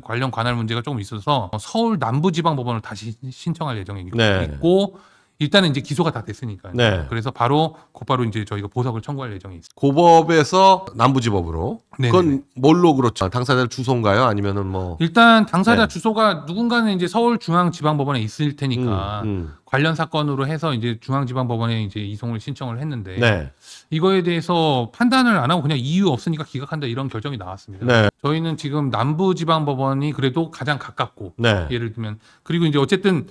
관련 관할 문제가 조금 있어서 서울 남부지방법원을 다시 신청할 예정이 네. 있고 일단은 이제 기소가 다 됐으니까요. 네. 그래서 곧바로 이제 저희가 보석을 청구할 예정이 있습니다. 고법에서 남부지법으로. 네네네. 그건 뭘로 그렇죠? 당사자 주소인가요? 아니면은 뭐. 일단 당사자 네. 주소가 누군가는 이제 서울중앙지방법원에 있을 테니까 관련 사건으로 해서 이제 중앙지방법원에 이제 이송을 신청을 했는데 네. 이거에 대해서 판단을 안 하고 그냥 이유 없으니까 기각한다 이런 결정이 나왔습니다. 네. 저희는 지금 남부지방법원이 그래도 가장 가깝고 네. 예를 들면 그리고 이제 어쨌든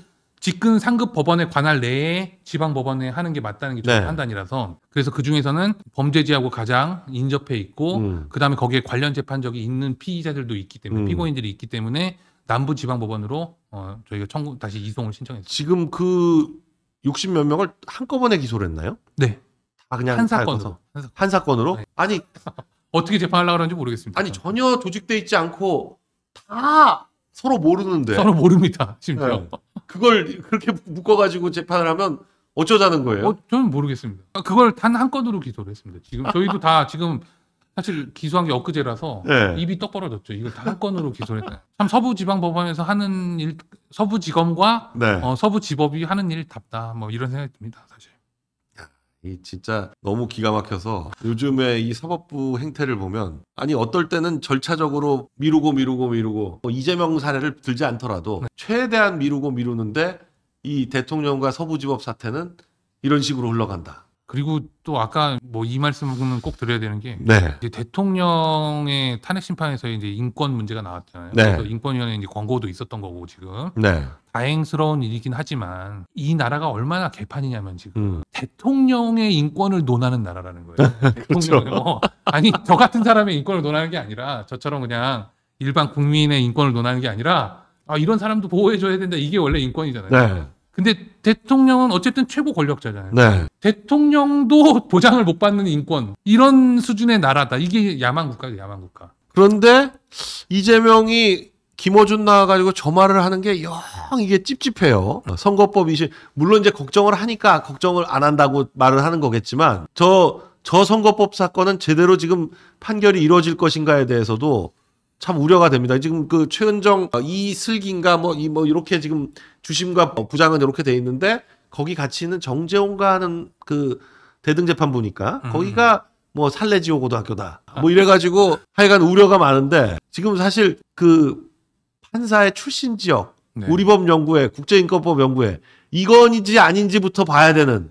직근 상급 법원에 관할 내에 지방 법원에 하는 게 맞다는 게 저희 네. 판단이라서 그래서 그 중에서는 범죄지하고 가장 인접해 있고 그다음에 거기에 관련 재판적이 있는 피의자들도 있기 때문에 피고인들이 있기 때문에 남부 지방 법원으로 저희가 청구 다시 이송을 신청했습니다. 지금 그 60몇 명을 한꺼번에 기소를 했나요? 네. 다 그냥 한 다 사건으로. 해서? 한 사건으로? 네. 아니 어떻게 재판하려고 그러는지 모르겠습니다. 전혀 조직돼 있지 않고 다 서로 모르는데 서로 모릅니다. 심지어. 네. 그걸 그렇게 묶어가지고 재판을 하면 어쩌자는 거예요? 저는 모르겠습니다. 그걸 단 한 건으로 기소를 했습니다. 지금 저희도 다 지금 사실 기소한 게 엊그제라서 네. 입이 떡 벌어졌죠. 이걸 다 한 건으로 기소를 했다. 참 서부지방법원에서 하는 일, 서부지검과 네. 서부지법이 하는 일답다. 뭐 이런 생각이 듭니다. 사실. 이 진짜 너무 기가 막혀서 요즘에 이 사법부 행태를 보면 아니 어떨 때는 절차적으로 미루고 뭐 이재명 사례를 들지 않더라도 네. 최대한 미루는데 이 대통령과 서부지법 사태는 이런 식으로 흘러간다. 그리고 또 아까 뭐 이 말씀은 꼭 드려야 되는 게 네. 이제 대통령의 탄핵 심판에서 이제 인권 문제가 나왔잖아요. 네. 그래서 인권위원회 이제 권고도 있었던 거고 지금 네. 다행스러운 일이긴 하지만 이 나라가 얼마나 개판이냐면 지금 대통령의 인권을 논하는 나라라는 거예요. 대통령의 아니 저 같은 사람의 인권을 논하는 게 아니라 저처럼 그냥 일반 국민의 인권을 논하는 게 아니라 이런 사람도 보호해줘야 된다. 이게 원래 인권이잖아요. 네. 근데 대통령은 어쨌든 최고 권력자잖아요. 네. 대통령도 보장을 못 받는 인권 이런 수준의 나라다. 이게 야만 국가죠. 야만 국가. 그런데 이재명이 김어준 나와가지고 저 말을 하는 게 영 이게 찝찝해요. 선거법 이시 물론 이제 걱정을 하니까 걱정을 안 한다고 말을 하는 거겠지만 저 선거법 사건은 제대로 지금 판결이 이루어질 것인가에 대해서도 참 우려가 됩니다. 지금 그 최은정 이슬기인가 뭐 이렇게 지금 주심과 부장은 이렇게 돼 있는데 거기 같이 있는 정재홍가 하는 그 대등재판부니까 거기가 뭐 살레지오 고등학교다 뭐 이래가지고 하여간 우려가 많은데 지금 사실 그 판사의 출신 지역 네. 우리법 연구회 국제인권법 연구회 이건지 아닌지부터 봐야 되는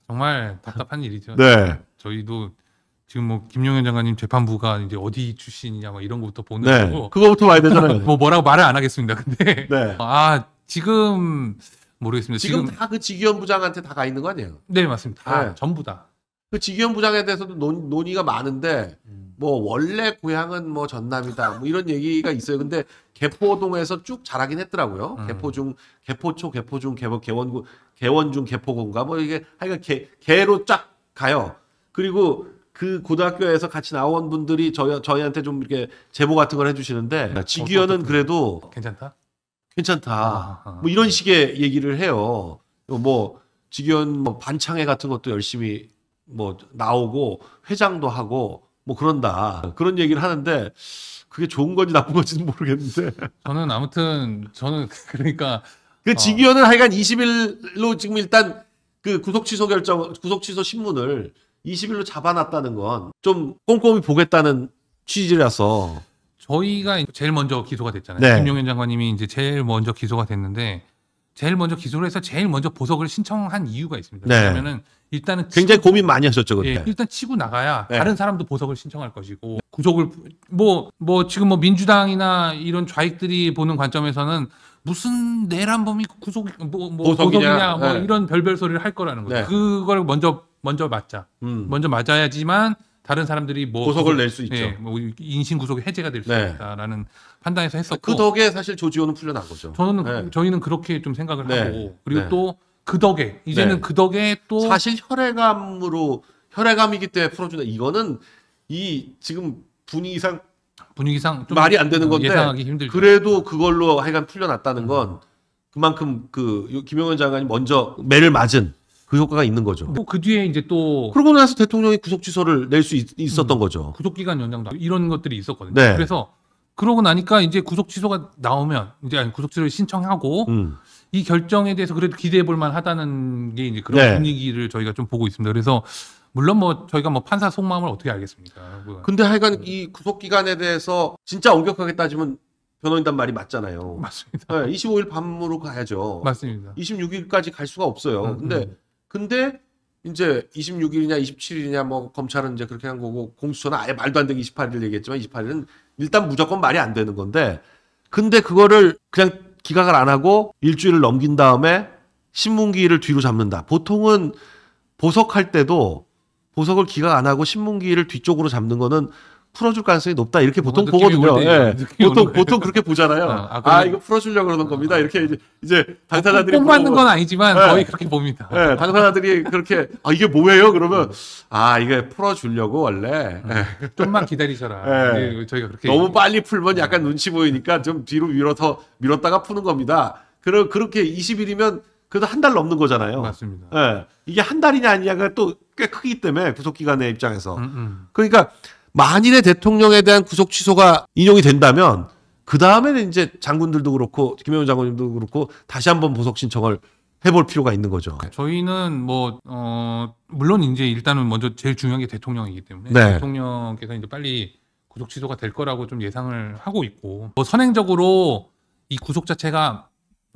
정말 답답한 일이죠. 네. 저희도 지금 뭐 김용현 장관님 재판부가 이제 어디 출신이냐 뭐 이런 것부터 보는 네. 거고 그거부터 봐야 되잖아요. 뭐라고 말을 안 하겠습니다. 근데 네. 지금 모르겠습니다. 지금 다 그 지기현 부장한테 다 가 있는 거 아니에요? 네 맞습니다. 다 네. 전부 다. 그 지기현 부장에 대해서도 논의가 많은데 뭐 원래 고향은 뭐 전남이다 뭐 이런 얘기가 있어요. 근데 개포동에서 쭉 자라긴 했더라고요. 개포중, 개포초, 개포중, 개원중, 개포고인가 뭐 이게 하여간 개로 쫙 가요. 그리고 그 고등학교에서 같이 나온 분들이 저희한테 좀 이렇게 제보 같은 걸 해주시는데 지기현은 그래도 괜찮다. 뭐 이런 식의 얘기를 해요. 뭐 지기현 뭐 반창회 같은 것도 열심히 뭐 나오고 회장도 하고 뭐 그런다. 그런 얘기를 하는데 그게 좋은 건지 나쁜 건지는 모르겠는데. 저는 아무튼 그러니까 그 지기현은 하여간 20일로 지금 일단 그 구속 취소 신문을 20일로 잡아놨다는 건 좀 꼼꼼히 보겠다는 취지라서. 저희가 제일 먼저 기소가 됐잖아요. 네. 김용현 장관님이 이제 제일 먼저 기소가 됐는데 제일 먼저 기소를 해서 제일 먼저 보석을 신청한 이유가 있습니다. 네. 왜냐면은 일단은 굉장히 고민 많이 하셨죠, 그때. 예, 일단 치고 나가야 네. 다른 사람도 보석을 신청할 것이고 구속을 뭐 지금 뭐 민주당이나 이런 좌익들이 보는 관점에서는 무슨 내란범이 구속 보석이냐 뭐 네. 이런 별별 소리를 할 거라는 거죠. 네. 그걸 먼저 맞자. 먼저 맞아야지만 다른 사람들이 뭐 보석을 낼 수 있죠. 예, 뭐 인신 구속이 해제가 될 수 네. 있다라는 판단에서 했었고 그 덕에 사실 조지호는 풀려난 거죠. 저는 저희는 그렇게 좀 생각을 네. 하고 그리고 네. 또 그 덕에 이제는 네. 그 덕에 또 사실 혈액암이기 때문에 풀어준다. 이거는 이 지금 분위기상 분위기상 좀 말이 안 되는 건데 예상하기 힘들죠. 그래도 그걸로 하여간 풀려났다는 건 그만큼 그 김용현 장관이 먼저 매를 맞은 그 효과가 있는 거죠. 또 그 뒤에 이제 또 그러고 나서 대통령이 구속 취소를 낼 수 있었던 거죠. 구속 기간 연장도 이런 것들이 있었거든요. 네. 그래서 그러고 나니까 이제 구속 취소가 나오면 이제 구속 취소를 신청하고 이 결정에 대해서 그래도 기대해 볼 만하다는 게 이제 그런 네. 분위기를 저희가 좀 보고 있습니다. 그래서 물론 뭐 저희가 뭐 판사 속마음을 어떻게 알겠습니까? 근데 하여간 이 구속 기간에 대해서 진짜 엄격하게 따지면 변호인단 말이 맞잖아요. 맞습니다. 네, 25일 밤으로 가야죠. 맞습니다. 26일까지 갈 수가 없어요. 근데 이제 26일이냐 27일이냐 뭐 검찰은 이제 그렇게 한 거고 공수처는 아예 말도 안 되게 28일 얘기했지만 28일은 일단 무조건 말이 안 되는 건데 근데 그거를 그냥 기각을 안 하고 일주일을 넘긴 다음에 신문기일을 뒤로 잡는다. 보통은 보석할 때도 보석을 기각 안 하고 신문기일을 뒤쪽으로 잡는 거는 풀어줄 가능성이 높다. 이렇게 보통 보거든요. 예. 보통 그렇게 보잖아요. 이거 풀어주려고 그러는 겁니다. 이렇게 이제 당사자들이 꼭 맞는 건 아니지만 거의 그렇게 봅니다. 예, 당사자들이 그렇게 이게 뭐예요? 그러면 이게 풀어주려고 원래 좀만 기다리셔라. 네, 저희가 그렇게 너무 빨리 풀면 약간 눈치 보이니까 좀 뒤로 밀었다가 푸는 겁니다. 그렇게 20일이면 그래도 한 달 넘는 거잖아요. 맞습니다. 예, 이게 한 달이냐 아니냐가 또 꽤 크기 때문에 구속기관의 입장에서 그러니까 만일에 대통령에 대한 구속 취소가 인용이 된다면 그 다음에는 이제 장군들도 그렇고 김영훈 장군님도 그렇고 다시 한번 보석 신청을 해볼 필요가 있는 거죠. 저희는 물론 이제 일단은 먼저 제일 중요한 게 대통령이기 때문에 네. 대통령께서 이제 빨리 구속 취소가 될 거라고 좀 예상을 하고 있고 선행적으로 이 구속 자체가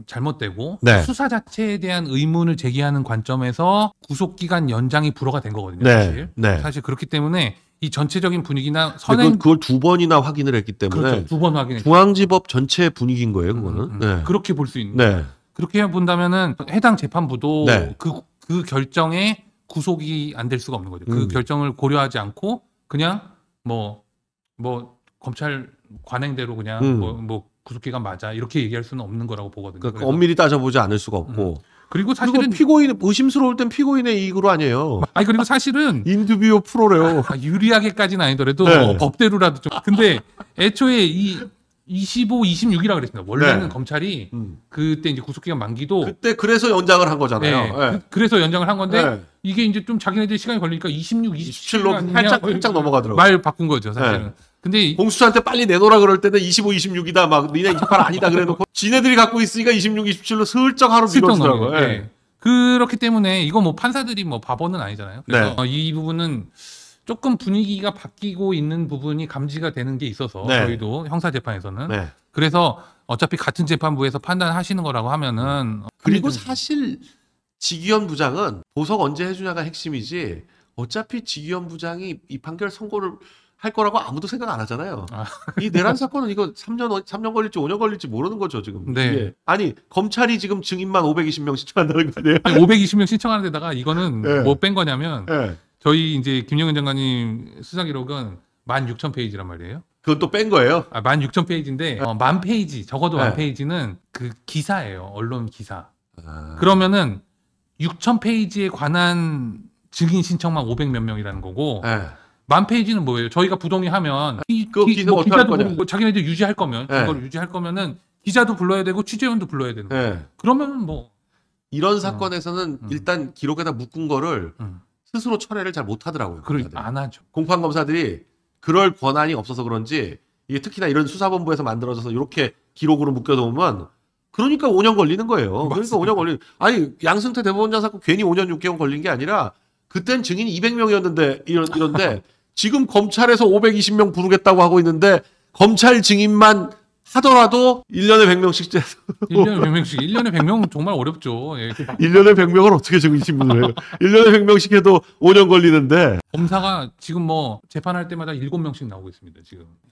잘못되고 네. 수사 자체에 대한 의문을 제기하는 관점에서 구속 기간 연장이 불허가 된 거거든요. 네. 사실. 네. 사실 그렇기 때문에 이 전체적인 분위기나 그걸 두 번이나 확인을 했기 때문에 그렇죠. 두 번 확인했죠. 중앙지법 전체의 분위기인 거예요. 그거는. 네. 그렇게 볼 수 있는. 네. 그렇게 본다면은 해당 재판부도 네. 그 결정에 구속이 안 될 수가 없는 거죠. 그 결정을 고려하지 않고 그냥 뭐 검찰 관행대로 그냥 뭐 구속기간 맞아 이렇게 얘기할 수는 없는 거라고 보거든요. 그러니까 엄밀히 따져보지 않을 수가 없고. 그리고 사실은 피고인 의심스러울 땐 피고인의 이익으로 아니에요. 그리고 사실은 인두비오 프로래요. 유리하게까지는 아니더라도 네. 법대로라도 좀. 근데 애초에 이 25, 26이라 그랬습니다. 원래는 네. 검찰이 그때 이제 구속기간 만기도 그때 그래서 연장을 한 거잖아요. 네. 그래서 연장을 한 건데 네. 이게 이제 좀 자기네들 시간이 걸리니까 26, 27로 27로 살짝 넘어가더라고요. 말 바꾼 거죠, 사실은. 네. 근데 공수처한테 빨리 내놓으라 그럴 때는 25, 26이다. 막 니네 28 아니다 그래놓고 지네들이 갖고 있으니까 26, 27로 슬쩍 하루 밀어주더라고요. 네. 그렇기 때문에 이거 판사들이 바보는 아니잖아요. 그래서 이 부분은 조금 분위기가 바뀌고 있는 부분이 감지가 되는 게 있어서 저희도 형사재판에서는 그래서 어차피 같은 재판부에서 판단하시는 거라고 하면은 그리고 사실 지기현 부장은 보석 언제 해주냐가 핵심이지 어차피 지기현 부장이 이 판결 선고를 할 거라고 아무도 생각 안 하잖아요. 이 내란 사건은 이거 3년 걸릴지 5년 걸릴지 모르는 거죠, 지금. 네. 이게. 아니, 검찰이 지금 증인만 520명 신청한다는 거 아니에요? 520명 신청하는 데다가 이거는 네. 뭐 뺀 거냐면 네. 저희 이제 김영현 장관님 수사 기록은 16,000페이지란 말이에요. 그건 또 뺀 거예요? 16,000페이지인데 10,000페이지, 적어도 네. 10,000페이지는 그 기사예요. 언론 기사. 그러면은 6,000페이지에 관한 증인 신청만 500몇 명이라는 거고 네. 10,000페이지는 뭐예요? 저희가 부동의하면 기사가 어떻게 할 거냐? 부르고 자기네들 유지할 거면 네. 그걸 유지할 거면은 기자도 불러야 되고 취재원도 불러야 되는 거예요. 네. 그러면 뭐 이런 사건에서는 일단 기록에다 묶은 거를 스스로 철회를 잘 못하더라고요. 안 하죠. 공판 검사들이 그럴 권한이 없어서 그런지 이게 특히나 이런 수사본부에서 만들어져서 이렇게 기록으로 묶여놓으면 그러니까 5년 걸리는 거예요. 그러니까 5년 걸리는. 아니 양승태 대법원장 사건 괜히 5년 6개월 걸린 게 아니라 그땐 증인이 200명이었는데 이런데 지금 검찰에서 520명 부르겠다고 하고 있는데 검찰 증인만 하더라도 1년에 100명씩 1년에 100명씩 1년에 100명 정말 어렵죠. 예. 1년에 100명을 어떻게 증인신문을 해요? 1년에 100명씩 해도 5년 걸리는데 검사가 지금 재판할 때마다 7명씩 나오고 있습니다.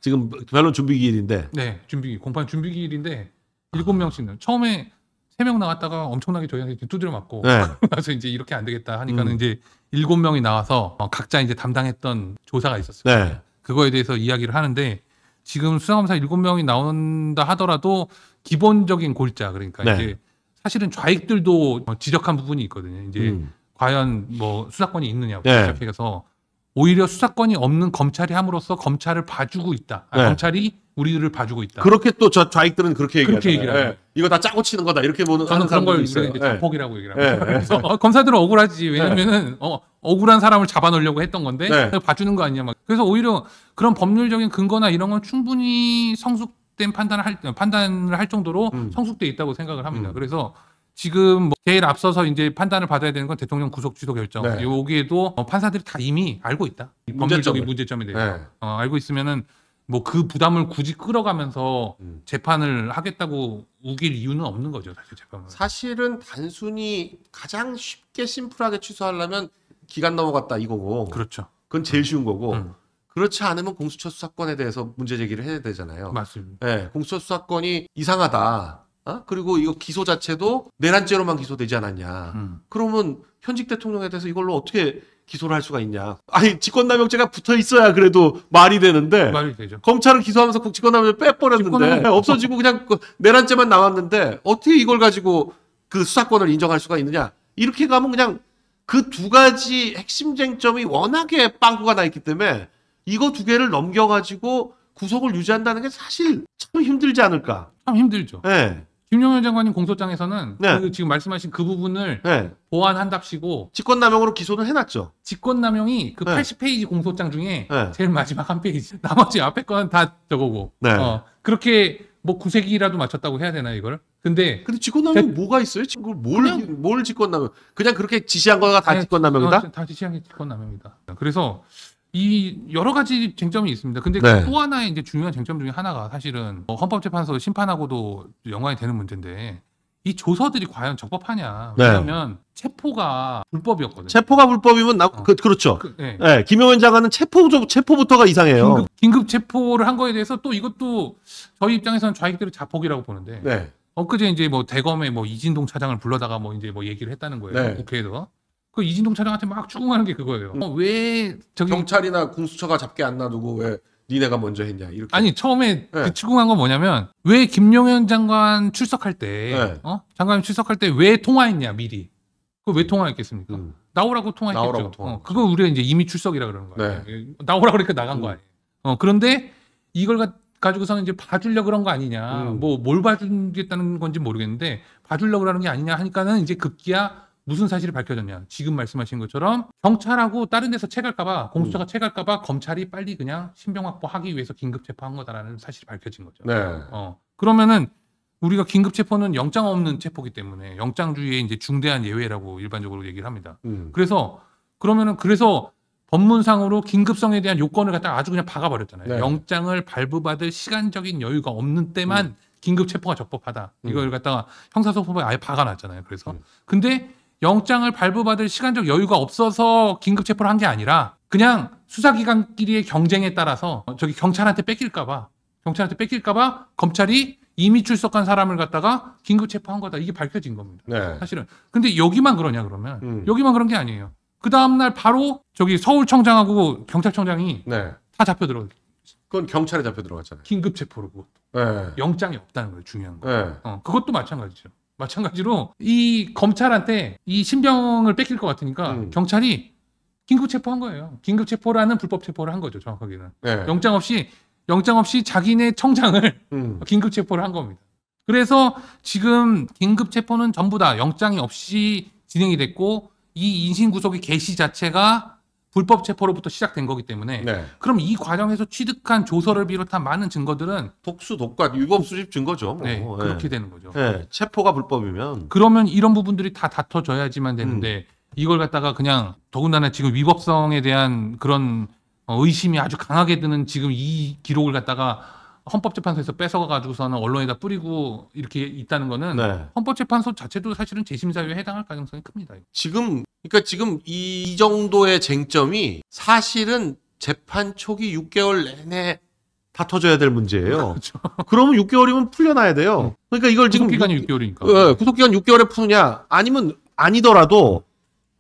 지금 변론 준비 기일인데 네, 공판 준비 기일인데 7명씩 처음에 3명 나갔다가 엄청나게 저희한테 두드려 맞고 그래서 이제 이렇게 안 되겠다 하니까는 이제 7명이 나와서 각자 이제 담당했던 조사가 있었어요. 네. 그거에 대해서 이야기를 하는데 지금 수사검사 7명이 나온다 하더라도 기본적인 골자 그러니까 이제 사실은 좌익들도 지적한 부분이 있거든요. 이제 과연 수사권이 있느냐고 시작해서 오히려 수사권이 없는 검찰이 함으로써 검찰을 봐주고 있다. 검찰이 우리를 봐주고 있다. 그렇게 또 좌익들은 그렇게 그렇게 얘기하잖아요. 얘기를 이거 다 짜고 치는 거다 이렇게 보는 저는 그런 걸 있어요. 이제 자폭이라고 얘기를 합니다. 그래서 검사들은 억울하지. 왜냐면은 억울한 사람을 잡아놓으려고 했던 건데 봐주는 거 아니냐. 그래서 오히려 그런 법률적인 근거나 이런 건 충분히 성숙된 판단을 할 정도로 성숙돼 있다고 생각을 합니다. 그래서 지금 제일 앞서서 이제 판단을 받아야 되는 건 대통령 구속 취소 결정. 여기에도 판사들이 다 이미 알고 있다. 법률적인 문제점에 대해서 알고 있으면은 그 부담을 굳이 끌어가면서 재판을 하겠다고 우길 이유는 없는 거죠, 사실 재판은. 사실은 단순히 가장 쉽게 심플하게 취소하려면 기간 넘어갔다 이거고. 그렇죠. 그건 제일 쉬운 거고. 그렇지 않으면 공수처 수사권에 대해서 문제 제기를 해야 되잖아요. 맞습니다. 네, 공수처 수사권이 이상하다. 그리고 이거 기소 자체도 내란죄로만 기소되지 않았냐. 그러면 현직 대통령에 대해서 이걸로 어떻게 기소를 할 수가 있냐. 아니 직권남용죄가 붙어 있어야 그래도 말이 되는데 말이 되죠. 검찰은 기소하면서 직권남용죄 빼버렸는데 없어지고 그냥 내란죄만 나왔는데 어떻게 이걸 가지고 그 수사권을 인정할 수가 있느냐. 이렇게 가면 그냥 그 두 가지 핵심 쟁점이 워낙에 빵꾸가 나 있기 때문에 이거 두 개를 넘겨가지고 구속을 유지한다는 게 사실 참 힘들지 않을까. 참 힘들죠. 네. 김용현 장관님 공소장에서는 네. 그 지금 말씀하신 그 부분을 네. 보완한답시고 직권남용으로 기소는 해놨죠. 직권남용이 그 네. 80페이지 공소장 중에 네. 제일 마지막 한 페이지. 나머지 앞에 거는 다 저거고. 네. 그렇게 뭐 구색이라도 맞췄다고 해야 되나 이걸? 근데 직권남용이 뭐가 있어요? 지금 뭘 직권남용? 그냥 그렇게 지시한 거가 다 직권남용이다? 다 지시한 게 직권남용이다. 그래서 이 여러 가지 쟁점이 있습니다. 근데 네. 또 하나의 이제 중요한 쟁점 중에 하나가 사실은 헌법재판소 심판하고도 연관이 되는 문제인데 이 조서들이 과연 적법하냐? 네. 왜냐하면 체포가 불법이었거든요. 체포가 불법이면 그렇죠. 네. 네, 김용현 장관은 체포부터가 이상해요. 긴급 체포를 한 거에 대해서 또 이것도 저희 입장에서는 좌익들의 자폭이라고 보는데 네. 엊그제 이제 뭐 대검의 뭐 이진동 차장을 불러다가 뭐 이제 뭐 얘기를 했다는 거예요. 네. 국회에서. 그 이진동 차장한테 막 추궁하는 게 그거예요. 왜 저기 경찰이나 공수처가 잡게 안 놔두고 왜 니네가 먼저 했냐 이렇게. 아니 처음에 네. 그 추궁한 건 뭐냐면 왜 김용현 장관 출석할 때 네. 장관님 출석할 때 왜 통화했냐 미리. 그거 왜 통화했겠습니까? 나오라고 통화했겠죠. 나오라고 통화. 그거 우리가 이제 이미 출석이라 그러는 거예요. 네. 나오라 그러니까 나간 거 아니에요. 그런데 이걸 가지고서는 이제 봐주려 그런 거 아니냐. 뭐 뭘 봐주겠다는 건지 모르겠는데 봐주려 그러는 게 아니냐 하니까는 이제 급기야 무슨 사실이 밝혀졌냐. 지금 말씀하신 것처럼 경찰하고 다른 데서 채갈까봐 공수처가 채갈까봐 검찰이 빨리 그냥 신병 확보하기 위해서 긴급 체포한 거다라는 사실이 밝혀진 거죠. 네. 그러면은 우리가 긴급 체포는 영장 없는 체포기 때문에 영장주의의 이제 중대한 예외라고 일반적으로 얘기를 합니다. 그래서 법문상으로 긴급성에 대한 요건을 갖다가 아주 그냥 박아버렸잖아요. 네. 영장을 발부받을 시간적인 여유가 없는 때만 긴급 체포가 적법하다. 이걸 갖다가 형사소송법에 아예 박아놨잖아요. 그래서 근데 영장을 발부받을 시간적 여유가 없어서 긴급 체포를 한 게 아니라 그냥 수사기관끼리의 경쟁에 따라서 저기 경찰한테 뺏길까봐 검찰이 이미 출석한 사람을 갖다가 긴급 체포한 거다. 이게 밝혀진 겁니다. 네. 사실은. 근데 여기만 그러냐 그러면 여기만 그런 게 아니에요. 그 다음날 바로 저기 서울청장하고 경찰청장이 네. 다 잡혀 들어가요. 그건 경찰에 잡혀 들어갔잖아요. 긴급 체포로 그것도. 네. 영장이 없다는 거예요. 중요한 거. 네. 그것도 마찬가지죠. 마찬가지로 이 검찰한테 이 신병을 뺏길 것 같으니까 경찰이 긴급 체포한 거예요. 긴급 체포라는 불법 체포를 한 거죠. 정확하게는. 네. 영장 없이 자기네 청장을 긴급 체포를 한 겁니다. 그래서 지금 긴급 체포는 전부 다 영장이 없이 진행이 됐고 이 인신구속의 개시 자체가 불법 체포로부터 시작된 거기 때문에 네. 그럼 이 과정에서 취득한 조서를 비롯한 많은 증거들은 독수, 독과 유법 수집 증거죠. 뭐. 네, 그렇게 되는 거죠. 네. 체포가 불법이면 그러면 이런 부분들이 다 다퉈져야지만 되는데 이걸 갖다가 그냥 더군다나 지금 위법성에 대한 그런 의심이 아주 강하게 드는 지금 이 기록을 갖다가 헌법재판소에서 뺏어가지고서는 언론에다 뿌리고 이렇게 있다는 거는 네. 헌법재판소 자체도 사실은 재심사유에 해당할 가능성이 큽니다. 지금 이 정도의 쟁점이 사실은 재판 초기 6개월 내내 다퉈져야 될 문제예요. 그렇죠. 그러면 6개월이면 풀려나야 돼요. 그러니까 이걸 지금 구속기간이 6개월이니까. 구속기간 6개월에 푸느냐 아니면 아니더라도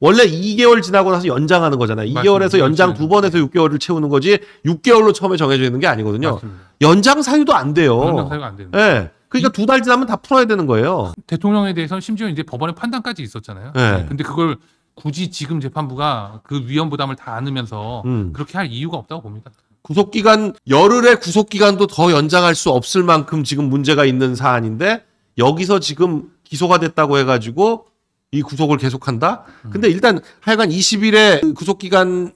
원래 2개월 지나고 나서 연장하는 거잖아요. 2개월에서 연장 2번에서 6개월을 채우는 거지 6개월로 처음에 정해져 있는 게 아니거든요. 맞습니다. 연장 사유도 안 돼요. 연장 사유가 안 되는 네. 그러니까 2달 지나면 다 풀어야 되는 거예요. 대통령에 대해서는 심지어 이제 법원의 판단까지 있었잖아요. 네. 근데 그걸 굳이 지금 재판부가 그 위험 부담을 다 안으면서 그렇게 할 이유가 없다고 봅니다. 구속기간 열흘의 구속기간도 더 연장할 수 없을 만큼 지금 문제가 있는 사안인데 여기서 지금 기소가 됐다고 해가지고 이 구속을 계속한다? 근데 일단 하여간 20일에 구속기간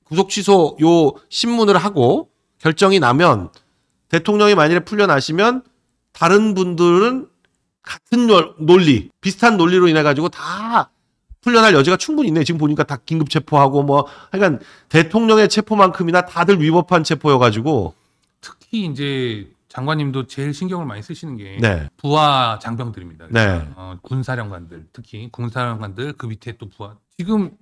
구속 취소 요 신문을 하고 결정이 나면 대통령이 만일에 풀려나시면 다른 분들은 같은 논리, 비슷한 논리로 인해 가지고 다 풀려날 여지가 충분히 있네. 지금 보니까 다 긴급 체포하고 뭐 하여간 대통령의 체포만큼이나 다들 위법한 체포여가지고 특히 이제 장관님도 제일 신경을 많이 쓰시는 게 네. 부하 장병들입니다. 네. 군사령관들, 특히 군사령관들 그 밑에 또 부하. 지금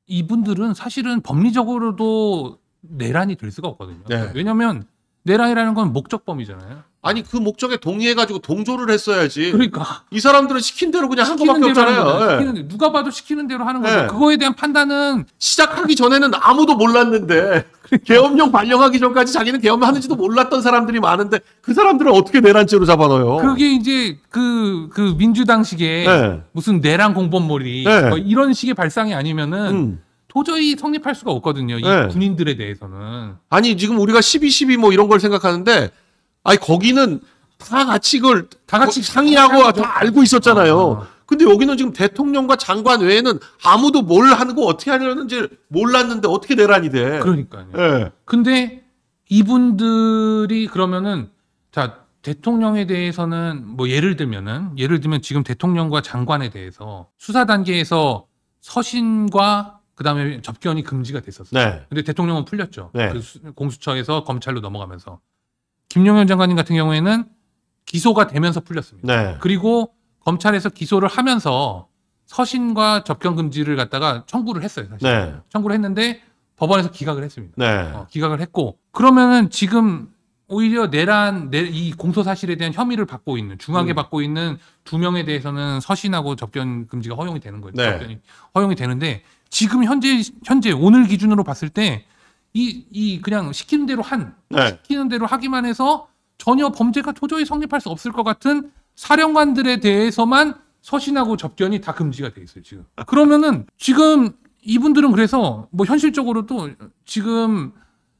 이분들은 사실은 법리적으로도 내란이 될 수가 없거든요. 네. 왜냐하면 내란이라는 건 목적범이잖아요. 아니 그 목적에 동의해가지고 동조를 했어야지. 그러니까 이 사람들은 시킨 대로 그냥 한 시키는 거밖에 대로 하는 없잖아요. 거죠. 예. 시키는 누가 봐도 시키는 대로 하는 거죠. 네. 그거에 대한 판단은 시작하기 전에는 아무도 몰랐는데 계엄령 발령하기 전까지 자기는 계엄하는지도 몰랐던 사람들이 많은데 그 사람들을 어떻게 내란죄로 잡아넣어요? 그게 이제 그 민주당식의 네. 무슨 내란 공범몰이 네. 뭐 이런 식의 발상이 아니면은 도저히 성립할 수가 없거든요. 이 네. 군인들에 대해서는. 아니 지금 우리가 12.12 뭐 이런 걸 생각하는데 아니 거기는 다 같이 그걸 다 같이 상의하고 다 알고 있었잖아요. 아. 근데 여기는 지금 대통령과 장관 외에는 아무도 뭘 하는 거 어떻게 하려는지 몰랐는데 어떻게 내란이 돼? 그러니까요. 예. 근데 이분들이 그러면은 자 대통령에 대해서는 뭐 예를 들면 지금 대통령과 장관에 대해서 수사 단계에서 서신과 그다음에 접견이 금지가 됐었어요. 네. 근데 대통령은 풀렸죠. 네. 그 공수처에서 검찰로 넘어가면서 김용현 장관님 같은 경우에는 기소가 되면서 풀렸습니다. 네. 그리고 검찰에서 기소를 하면서 서신과 접견 금지를 갖다가 청구를 했어요. 사실. 네. 청구를 했는데 법원에서 기각을 했습니다. 네. 기각을 했고 그러면은 지금 오히려 이 공소 사실에 대한 혐의를 받고 있는 중하게 받고 있는 2명에 대해서는 서신하고 접견 금지가 허용이 되는 거죠. 네. 접견이 허용이 되는데 지금 현재 오늘 기준으로 봤을 때 이 그냥 시키는 대로 네. 시키는 대로 하기만 해서 전혀 범죄가 도저히 성립할 수 없을 것 같은 사령관들에 대해서만 서신하고 접견이 다 금지가 돼 있어요, 지금. 그러면은 지금 이분들은 그래서 뭐 현실적으로도 지금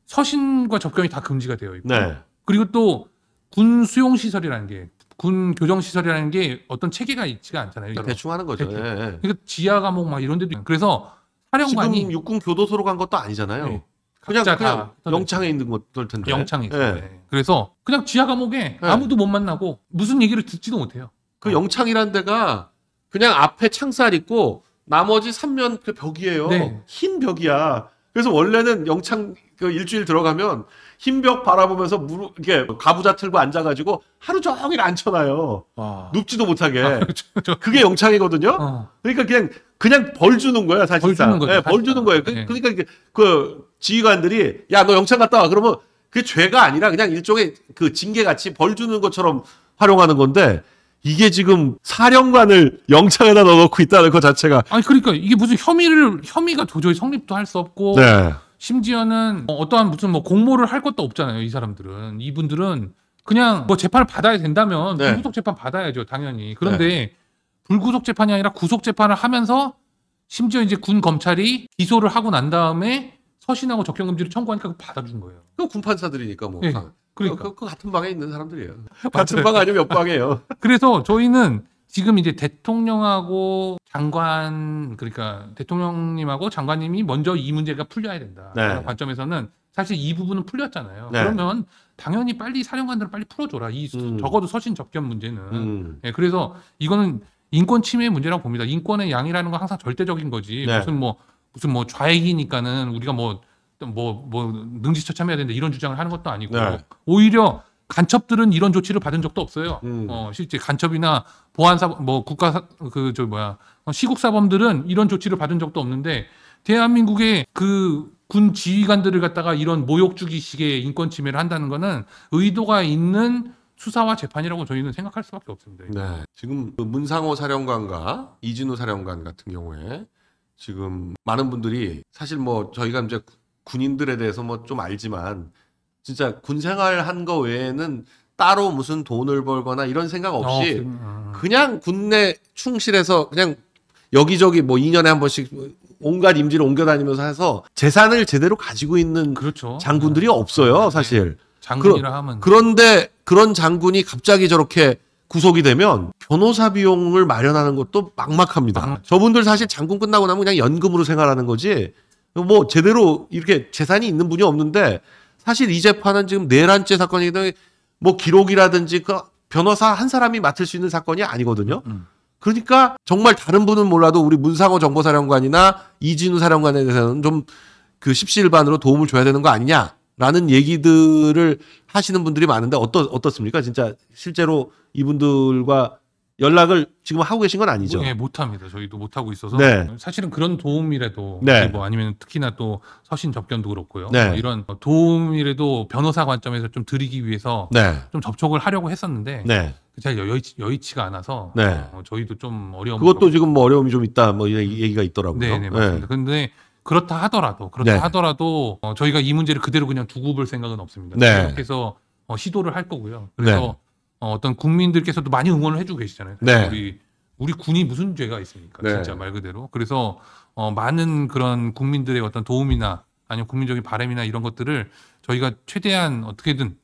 서신과 접견이 다 금지가 되어 있고 네. 그리고 또 군 수용 시설이라는 게 군 교정 시설이라는 게 어떤 체계가 있지가 않잖아요. 대충 하는 거죠. 대충. 예, 예. 그러니까 지하 감옥 막 이런 데도 있고. 그래서 사령관이 지금 육군 교도소로 간 것도 아니잖아요. 네. 그냥 각자 그냥 다 영창에 있는 것들 텐데. 영창에 있어요. 예. 네. 그래서 그냥 지하 감옥에 아무도 못 만나고 무슨 얘기를 듣지도 못해요. 그 영창이란 데가 그냥 앞에 창살 있고 나머지 3면 그 벽이에요. 네. 흰 벽이야. 그래서 원래는 영창 그 일주일 들어가면 흰 벽 바라보면서 이게 가부좌 틀고 앉아가지고 하루 종일 앉혀놔요. 눕지도 못하게. 그렇죠. 그게 영창이거든요. 그러니까 그냥 벌 주는 거야 사실상. 벌 주는 거죠, 예, 벌 주는 거예요. 네. 그러니까 이게 그 지휘관들이 야 너 영창 갔다 와 그러면 그게 죄가 아니라 그냥 일종의 그 징계 같이 벌 주는 것처럼 활용하는 건데 이게 지금 사령관을 영창에다 넣어놓고 있다는 것 자체가. 아니 그러니까 이게 무슨 혐의가 도저히 성립도 할 수 없고 네. 심지어는 어떠한 무슨 뭐 공모를 할 것도 없잖아요. 이 사람들은 이분들은 그냥 뭐 재판을 받아야 된다면 네. 불구속 재판 받아야죠, 당연히. 그런데 불구속 재판이 아니라 구속 재판을 하면서 심지어 이제 군 검찰이 기소를 하고 난 다음에 서신하고 접견 금지를 청구하니까 그거 받아준 거예요. 그 군판사들이니까 뭐. 네. 그러니까. 그 같은 방에 있는 사람들이에요. 같은 방 아니면 몇 방이에요. 그래서 저희는 지금 이제 대통령하고 장관 그러니까 대통령님하고 장관님이 먼저 이 문제가 풀려야 된다. 네. 라는 관점에서는 사실 이 부분은 풀렸잖아요. 네. 그러면 당연히 빨리 사령관들은 빨리 풀어줘라. 적어도 서신 접견 문제는. 네, 그래서 이거는 인권 침해 문제라고 봅니다. 인권의 양이라는 건 항상 절대적인 거지. 네. 무슨 뭐 좌익이니까는 우리가 뭐 능지처참해야 된다 이런 주장을 하는 것도 아니고 네. 오히려 간첩들은 이런 조치를 받은 적도 없어요. 음. 실제 간첩이나 보안사 뭐 시국 사범들은 이런 조치를 받은 적도 없는데 대한민국의 그 군 지휘관들을 갖다가 이런 모욕 주기식의 인권 침해를 한다는 거는 의도가 있는 수사와 재판이라고 저희는 생각할 수밖에 없습니다. 네. 지금 그 문상호 사령관과 이진우 사령관 같은 경우에 지금 많은 분들이 사실 뭐 저희가 이제 군인들에 대해서 뭐 좀 알지만 진짜 군 생활한 거 외에는 따로 무슨 돈을 벌거나 이런 생각 없이 그냥 군내 충실해서 그냥 여기저기 뭐 2년에 한 번씩 온갖 임지를 옮겨 다니면서 해서 재산을 제대로 가지고 있는 그렇죠. 장군들이 없어요, 사실. 장군이라 하면 그런데 그런 장군이 갑자기 저렇게 구속이 되면 변호사 비용을 마련하는 것도 막막합니다. 저분들 사실 장군 끝나고 나면 그냥 연금으로 생활하는 거지 뭐 제대로 이렇게 재산이 있는 분이 없는데 사실 이 재판은 지금 내란죄 사건이기 때문에 뭐 기록이라든지 그 변호사 한 사람이 맡을 수 있는 사건이 아니거든요. 그러니까 정말 다른 분은 몰라도 우리 문상호 정보사령관이나 이진우 사령관에 대해서는 좀 그 십시일반으로 도움을 줘야 되는 거 아니냐라는 얘기들을 하시는 분들이 많은데 어떻습니까? 진짜 실제로 이분들과 연락을 지금 하고 계신 건 아니죠? 네, 못합니다. 저희도 못하고 있어서 네. 사실은 그런 도움이라도 네. 뭐 아니면 특히나 또 서신 접견도 그렇고요. 네. 뭐 이런 도움이라도 변호사 관점에서 좀 드리기 위해서 네. 좀 접촉을 하려고 했었는데 네. 잘 여의치가 않아서 네. 저희도 좀 어려움. 그것도 지금 뭐 어려움이 좀 있다 뭐 이런 얘기가 있더라고요. 네, 맞습니다. 근데 그렇다 하더라도 네. 저희가 이 문제를 그대로 그냥 두고 볼 생각은 없습니다. 네. 그래서 시도를 할 거고요. 그래서 어떤 국민들께서도 많이 응원을 해주고 계시잖아요. 네. 우리 군이 무슨 죄가 있습니까? 네. 진짜 말 그대로. 그래서 많은 그런 국민들의 어떤 도움이나 아니면 국민적인 바람이나 이런 것들을 저희가 최대한 어떻게든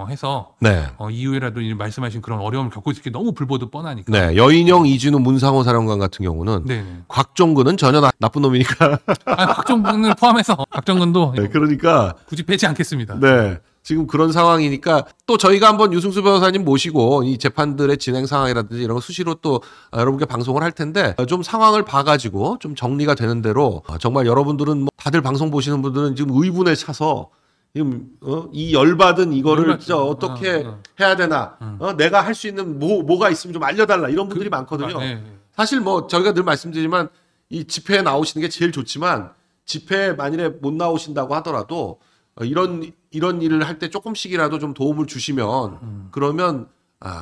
해서 네. 이후에라도 말씀하신 그런 어려움을 겪고 있을 게 너무 불보듯 뻔하니까. 네. 여인영, 이진우, 문상호 사령관 같은 경우는 네네. 곽종근은 전혀 나쁜 놈이니까. 박정근을 포함해서 박정근도 네, 그러니까 굳이 빼지 않겠습니다. 네. 지금 그런 상황이니까 또 저희가 한번 유승수 변호사님 모시고 이 재판들의 진행 상황이라든지 이런 거 수시로 또 여러분께 방송을 할 텐데 좀 상황을 봐가지고 좀 정리가 되는 대로 정말 여러분들은 뭐 다들 방송 보시는 분들은 지금 의문에 차서 지금 이 열받은 이거를 진짜 어떻게 해야 되나 내가 할 수 있는 뭐가 있으면 좀 알려달라 이런 분들이 많거든요. 네. 사실 뭐 저희가 늘 말씀드리지만 이 집회에 나오시는 게 제일 좋지만 집회에 만일에 못 나오신다고 하더라도 이런 일을 할 때 조금씩이라도 좀 도움을 주시면 그러면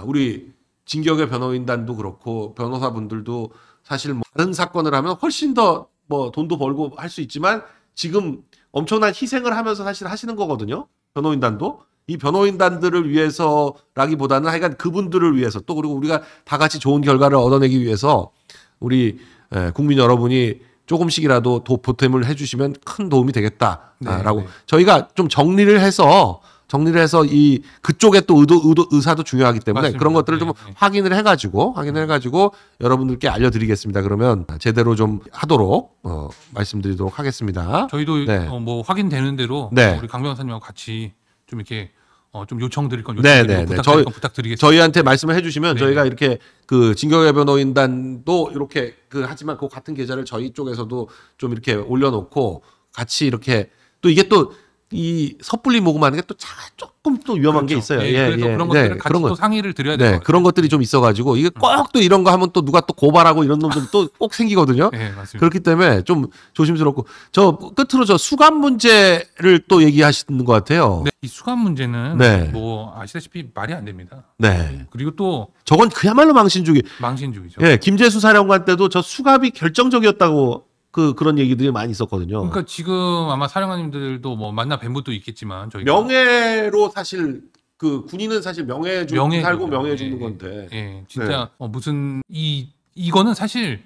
우리 진격의 변호인단도 그렇고 변호사분들도 사실 뭐 다른 사건을 하면 훨씬 더 뭐 돈도 벌고 할 수 있지만 지금 엄청난 희생을 하면서 사실 하시는 거거든요. 변호인단도 이 변호인단들을 위해서라기보다는 하여간 그분들을 위해서 또 그리고 우리가 다 같이 좋은 결과를 얻어내기 위해서 우리 국민 여러분이 조금씩이라도 보탬을 해주시면 큰 도움이 되겠다라고 네. 저희가 좀 정리를 해서 이 그쪽에 또 의사도 중요하기 때문에 맞습니다. 그런 것들을 좀 네. 확인을 해가지고 여러분들께 알려드리겠습니다. 그러면 제대로 좀 하도록 말씀드리도록 하겠습니다. 저희도 네. 뭐 확인되는 대로 네. 우리 강 변호사님하고 같이 좀 이렇게 좀 요청드릴 건 네, 요청드리고 네, 네. 부탁드릴 건 부탁드리겠습니다. 저희한테 말씀을 해주시면 네. 저희가 이렇게 그 진격의 변호인단도 이렇게 하지만 그 같은 계좌를 저희 쪽에서도 좀 이렇게 올려놓고 같이 이렇게 또 이게 또 이 섣불리 모금하는 게 또 조금 또 위험한 게 있어요. 네, 그래서 그런 것들을 같이 그런 또 상의를 드려야 돼요. 네, 그런 것들이 좀 있어가지고 이게 꼭 또 이런 거 하면 또 누가 또 고발하고 이런 놈들이 또 꼭 생기거든요. 네, 맞습니다. 그렇기 때문에 좀 조심스럽고 저 끝으로 저 수감 문제를 또 얘기하시는 것 같아요. 네, 이 수감 문제는 네. 뭐 아시다시피 말이 안 됩니다. 네. 그리고 또 저건 그야말로 망신주기. 망신주의죠. 예, 김재수 사령관 때도 저 수갑이 결정적이었다고 그런 얘기들이 많이 있었거든요. 그러니까 지금 아마 사령관님들도 뭐 만나 뵌 분도 있겠지만 저희가 명예로 사실 그 군인은 사실 명예 주고 살고 명예 주는 건데. 예, 진짜 무슨 이거는 사실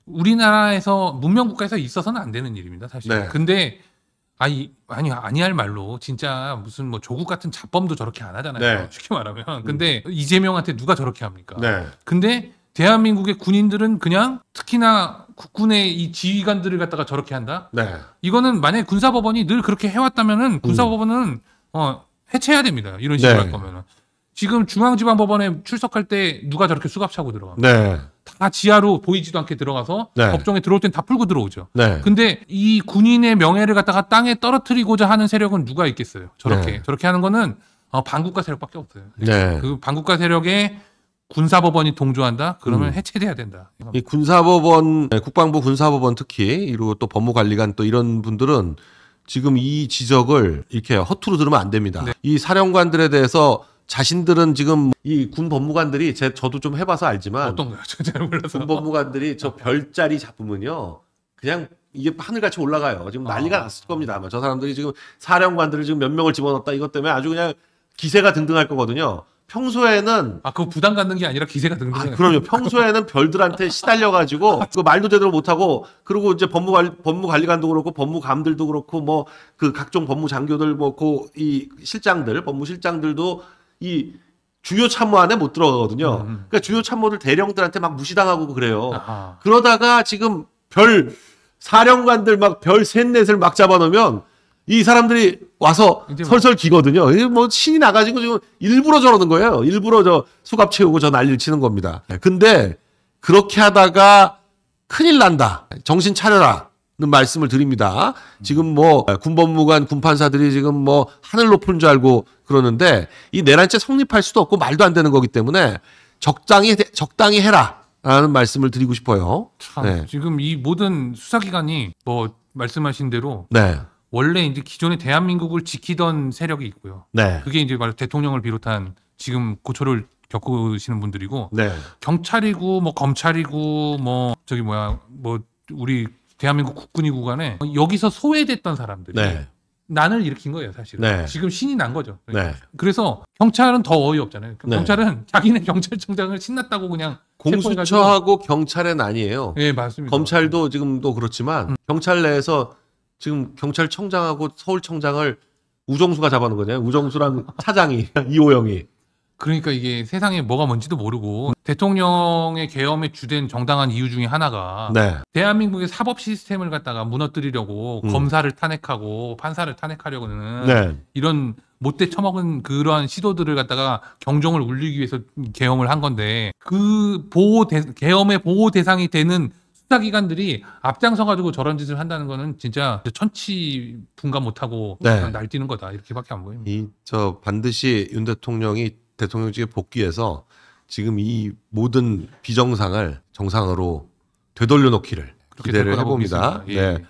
우리나라에서 문명 국가에서 있어서는 안 되는 일입니다, 사실. 네. 근데 아니할 말로 진짜 무슨 뭐 조국 같은 잡범도 저렇게 안 하잖아요. 네. 쉽게 말하면. 근데 이재명한테 누가 저렇게 합니까? 네. 근데 대한민국의 군인들은 그냥 특히나 국군의 이 지휘관들을 갖다가 저렇게 한다? 네. 이거는 만약에 군사법원이 늘 그렇게 해왔다면은 군사법원은 해체해야 됩니다. 이런 식으로 네. 할 거면은. 지금 중앙지방법원에 출석할 때 누가 저렇게 수갑 차고 들어가? 네. 다 지하로 보이지도 않게 들어가서 네. 법정에 들어올 땐 다 풀고 들어오죠. 네. 근데 이 군인의 명예를 갖다가 땅에 떨어뜨리고자 하는 세력은 누가 있겠어요? 저렇게 하는 거는 반국가 세력밖에 없어요. 네. 그 반국가 세력에 군사법원이 동조한다? 그러면 해체돼야 된다. 이 군사법원, 국방부 군사법원 특히 그리고 또 법무관리관 또 이런 분들은 지금 이 지적을 이렇게 허투루 들으면 안 됩니다. 네. 이 사령관들에 대해서 자신들은 지금 이 군 법무관들이 저도 좀 해봐서 알지만 어떤 거요? 잘 몰라서. 군 법무관들이 저 별자리 잡으면요 그냥 이게 하늘같이 올라가요. 지금 난리가 났을 겁니다. 아마 저 사람들이 지금 사령관들을 지금 몇 명을 집어넣었다 이것 때문에 아주 그냥 기세가 등등할 거거든요. 평소에는 그거 부담 갖는 게 아니라 기세가 등등. 그럼요. 평소에는 별들한테 시달려가지고 그 말도 제대로 못하고 그리고 이제 법무관리관도 그렇고 법무감들도 그렇고 뭐 그 각종 법무장교들 뭐 이 실장들 법무실장들도 이 주요 참모 안에 못 들어가거든요. 그러니까 주요 참모들 대령들한테 막 무시당하고 그래요. 아하. 그러다가 지금 사령관들 막 별 셋넷을 막 잡아놓으면 이 사람들이 와서 이제 뭐- 설설 기거든요. 이게 뭐 신이 나가지고 지금 일부러 저러는 거예요. 일부러 저 수갑 채우고 저 난리를 치는 겁니다. 근데 그렇게 하다가 큰일 난다. 정신 차려라. 는 말씀을 드립니다. 지금 뭐 군법무관, 군판사들이 지금 뭐 하늘 높은 줄 알고 그러는데 이 내란죄 성립할 수도 없고 말도 안 되는 거기 때문에 적당히 해라라는 말씀을 드리고 싶어요. 참 네. 지금 이 모든 수사기관이 뭐 말씀하신 대로 네, 원래 이제 기존의 대한민국을 지키던 세력이 있고요. 네, 그게 이제 바로 대통령을 비롯한 지금 고초를 겪으시는 분들이고 네, 경찰이고 뭐 검찰이고 뭐 저기 뭐야 뭐 우리 대한민국 국군이고 간에 여기서 소외됐던 사람들이 네, 난을 일으킨 거예요, 사실은. 네. 지금 신이 난 거죠. 네. 그래서 경찰은 더 어이없잖아요. 네. 경찰은 자기네 경찰청장을 신났다고 그냥 체포해가지고- 공수처하고 경찰은 아니에요. 예, 맞습니다. 검찰도 지금도 그렇지만 경찰 내에서 지금 경찰청장하고 서울청장을 우정수가 잡아놓은 거잖아요. 우정수랑 차장이 이호영이. 그러니까 이게 세상에 뭐가 뭔지도 모르고 대통령의 계엄의 주된 정당한 이유 중에 하나가 네, 대한민국의 사법 시스템을 갖다가 무너뜨리려고 검사를 탄핵하고 판사를 탄핵하려고는 네, 이런 못돼 처먹은 그러한 시도들을 갖다가 경종을 울리기 위해서 계엄을 한 건데 그 계엄의 보호 대상이 되는 수사기관들이 앞장서 가지고 저런 짓을 한다는 거는 진짜 천치분간 못하고 네. 그냥 날뛰는 거다 이렇게밖에 안 보입니다. 반드시 윤 대통령이 대통령직에 복귀해서 지금 이 모든 비정상을 정상으로 되돌려 놓기를 그렇게 기대를 될 거라고 해봅니다. 보겠습니다. 예. 네.